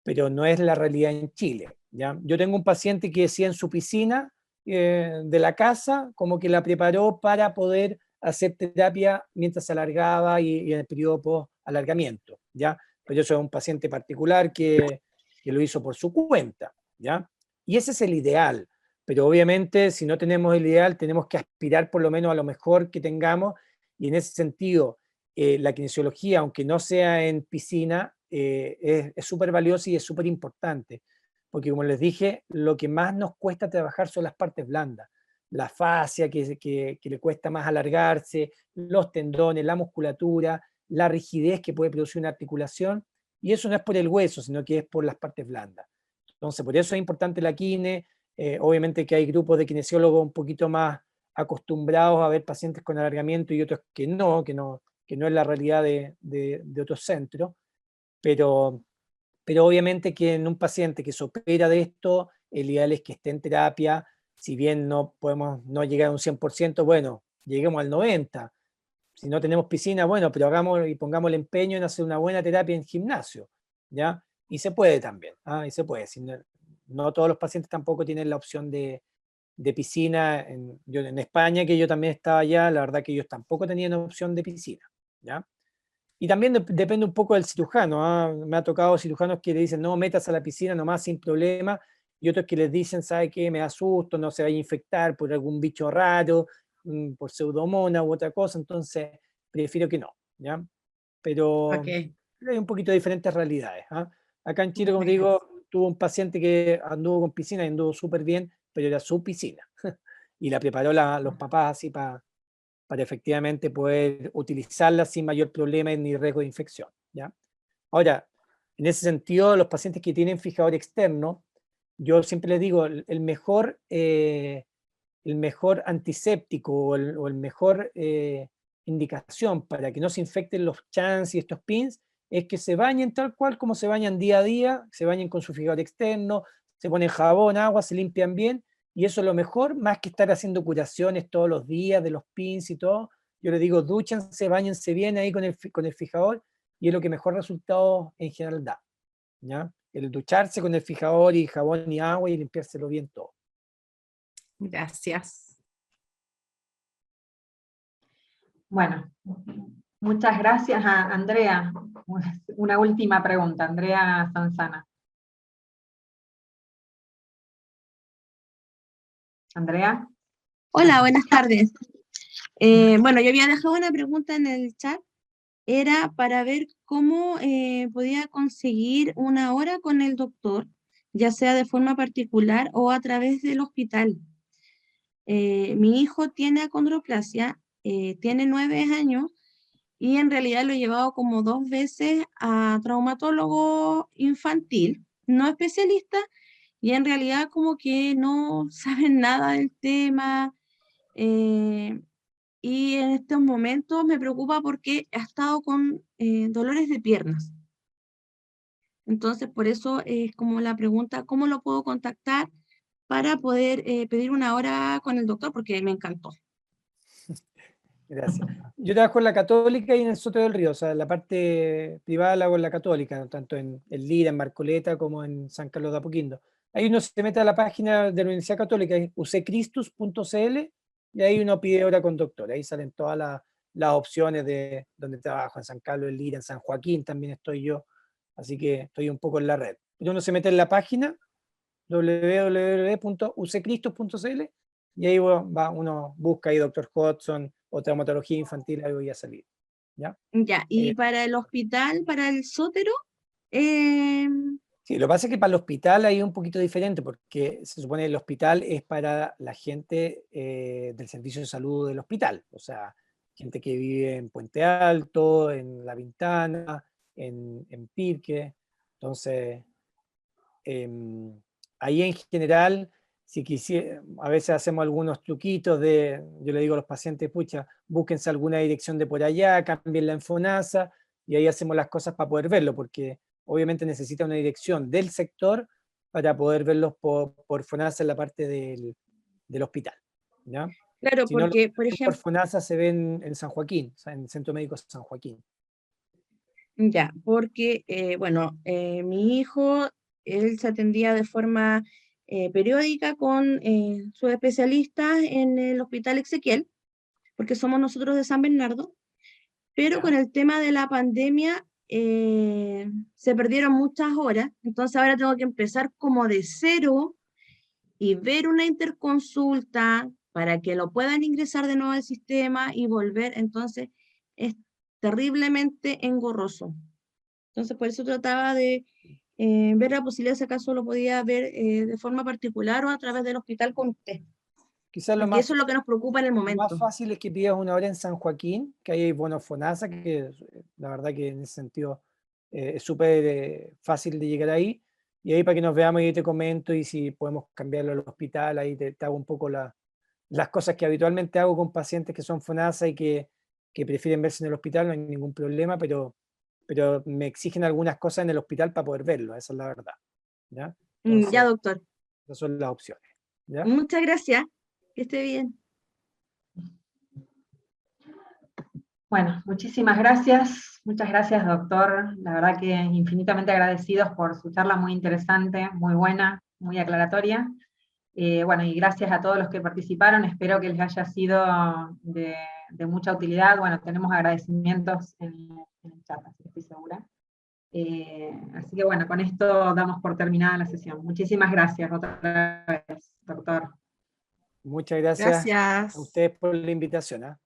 pero no es la realidad en Chile, ¿ya? Yo tengo un paciente que decía en su piscina de la casa, como que la preparó para poder hacer terapia mientras se alargaba y en el periodo post-alargamiento, ¿ya? Pero eso es un paciente particular que lo hizo por su cuenta, ¿ya? Y ese es el ideal, pero obviamente si no tenemos el ideal tenemos que aspirar por lo menos a lo mejor que tengamos, y en ese sentido la kinesiología, aunque no sea en piscina, es súper valiosa y es súper importante, porque como les dije, lo que más nos cuesta trabajar son las partes blandas, la fascia que le cuesta más alargarse, los tendones, la musculatura, la rigidez que puede producir una articulación, y eso no es por el hueso, sino que es por las partes blandas. Entonces, por eso es importante la kine. Obviamente que hay grupos de kinesiólogos un poquito más acostumbrados a ver pacientes con alargamiento y otros que no es la realidad de otros centros, pero obviamente que en un paciente que se opera de esto, el ideal es que esté en terapia. Si bien no podemos no llegar a un 100%, bueno, lleguemos al 90%. Si no tenemos piscina, bueno, pero hagamos y pongamos el empeño en hacer una buena terapia en gimnasio, ¿ya? Y se puede también, y se puede. No todos los pacientes tampoco tienen la opción de piscina. En España, que yo también estaba allá, la verdad que ellos tampoco tenían opción de piscina, ¿ya? Y también depende un poco del cirujano. Me ha tocado cirujanos que le dicen, no, metas a la piscina nomás sin problema, y otros que les dicen, ¿sabe qué? Me da susto, no se vaya a infectar por algún bicho raro, por pseudomonas u otra cosa, entonces prefiero que no, ¿ya? Pero Ok. hay un poquito de diferentes realidades. Acá en Chile, como te digo, tuve un paciente que anduvo con piscina y anduvo súper bien, pero era su piscina. Y la preparó los papás así para efectivamente poder utilizarla sin mayor problema ni riesgo de infección, ¿ya? Ahora, en ese sentido, los pacientes que tienen fijador externo, yo siempre les digo, el mejor antiséptico o el mejor indicación para que no se infecten los chans y estos pins es que se bañen tal cual como se bañan día a día, se bañen con su fijador externo, se ponen jabón, agua, se limpian bien, y eso es lo mejor, más que estar haciendo curaciones todos los días de los pins y todo. Yo les digo, dúchense, bañense bien ahí con el fijador, y es lo que mejor resultado en general da, ¿ya? El ducharse con el fijador y jabón y agua y limpiárselo bien todo. Gracias. Bueno, muchas gracias a Andrea. Una última pregunta, Andrea Sanzana. Andrea. Hola, buenas tardes. Bueno, yo había dejado una pregunta en el chat. Era para ver cómo podía conseguir una hora con el doctor, ya sea de forma particular o a través del hospital. Mi hijo tiene acondroplasia, tiene 9 años y en realidad lo he llevado como 2 veces a traumatólogo infantil, no especialista, y en realidad como que no saben nada del tema. Y en estos momentos me preocupa porque ha estado con dolores de piernas. Entonces, por eso es como la pregunta, ¿cómo lo puedo contactar para poder pedir una hora con el doctor? Porque me encantó. Gracias. Yo trabajo en la Católica y en el Soto del Río, o sea, la parte privada la hago en la Católica, tanto en Lira, en Marcoleta, como en San Carlos de Apoquindo. Ahí uno se mete a la página de la Universidad Católica, es ucecristus.cl, y ahí uno pide hora con doctor. Ahí salen todas las opciones de donde trabajo, en San Carlos, en Lira, en San Joaquín también estoy yo, así que estoy un poco en la red. Pero uno se mete en la página www.ucecristus.cl y ahí uno busca ahí Dr. Hodgson o traumatología infantil, algo ya salido. ¿Ya? Ya, y Eh, para el hospital, para el Sótero, sí, lo que pasa es que para el hospital hay un poquito diferente, porque se supone que el hospital es para la gente del servicio de salud del hospital, o sea, gente que vive en Puente Alto, en La Pintana, en Pirque. Entonces, ahí en general, si a veces hacemos algunos truquitos yo le digo a los pacientes, pucha, búsquense alguna dirección de por allá, cambien la en FONASA, y ahí hacemos las cosas para poder verlo, porque obviamente necesita una dirección del sector para poder verlos por FONASA en la parte del hospital, ¿ya? claro, Si no, porque, por por ejemplo, FONASA se ven en San Joaquín, o sea, en el Centro Médico San Joaquín. ya, porque, bueno, mi hijo, él se atendía de forma periódica con sus especialistas en el Hospital Exequiel, porque somos nosotros de San Bernardo, pero ¿Ya? con el tema de la pandemia se perdieron muchas horas, entonces ahora tengo que empezar como de cero y ver una interconsulta para que lo puedan ingresar de nuevo al sistema y volver, entonces es terriblemente engorroso. Entonces, por eso trataba de ver la posibilidad, si acaso lo podía ver de forma particular o a través del hospital con usted, Quizás porque eso es lo que nos preocupa en el lo más momento. fácil es que pidas una hora en San Joaquín, que ahí hay bonos FONASA, que la verdad que en ese sentido es súper fácil de llegar ahí. Y ahí para que nos veamos, yo te comento, y si podemos cambiarlo al hospital, ahí te hago un poco las cosas que habitualmente hago con pacientes que son FONASA y que prefieren verse en el hospital, no hay ningún problema, pero me exigen algunas cosas en el hospital para poder verlo, esa es la verdad. ¿Ya? Ya, Entonces, doctor. esas son las opciones. ¿Ya? Muchas gracias. Que esté bien. Bueno, muchísimas gracias. Muchas gracias, doctor. La verdad que infinitamente agradecidos por su charla muy interesante, muy buena, muy aclaratoria. Bueno, y gracias a todos los que participaron. Espero que les haya sido de mucha utilidad. Bueno, tenemos agradecimientos en el chat, así que estoy segura. Así que bueno, con esto damos por terminada la sesión. Muchísimas gracias otra vez, doctor. Muchas gracias Gracias. a ustedes por la invitación, ¿ah?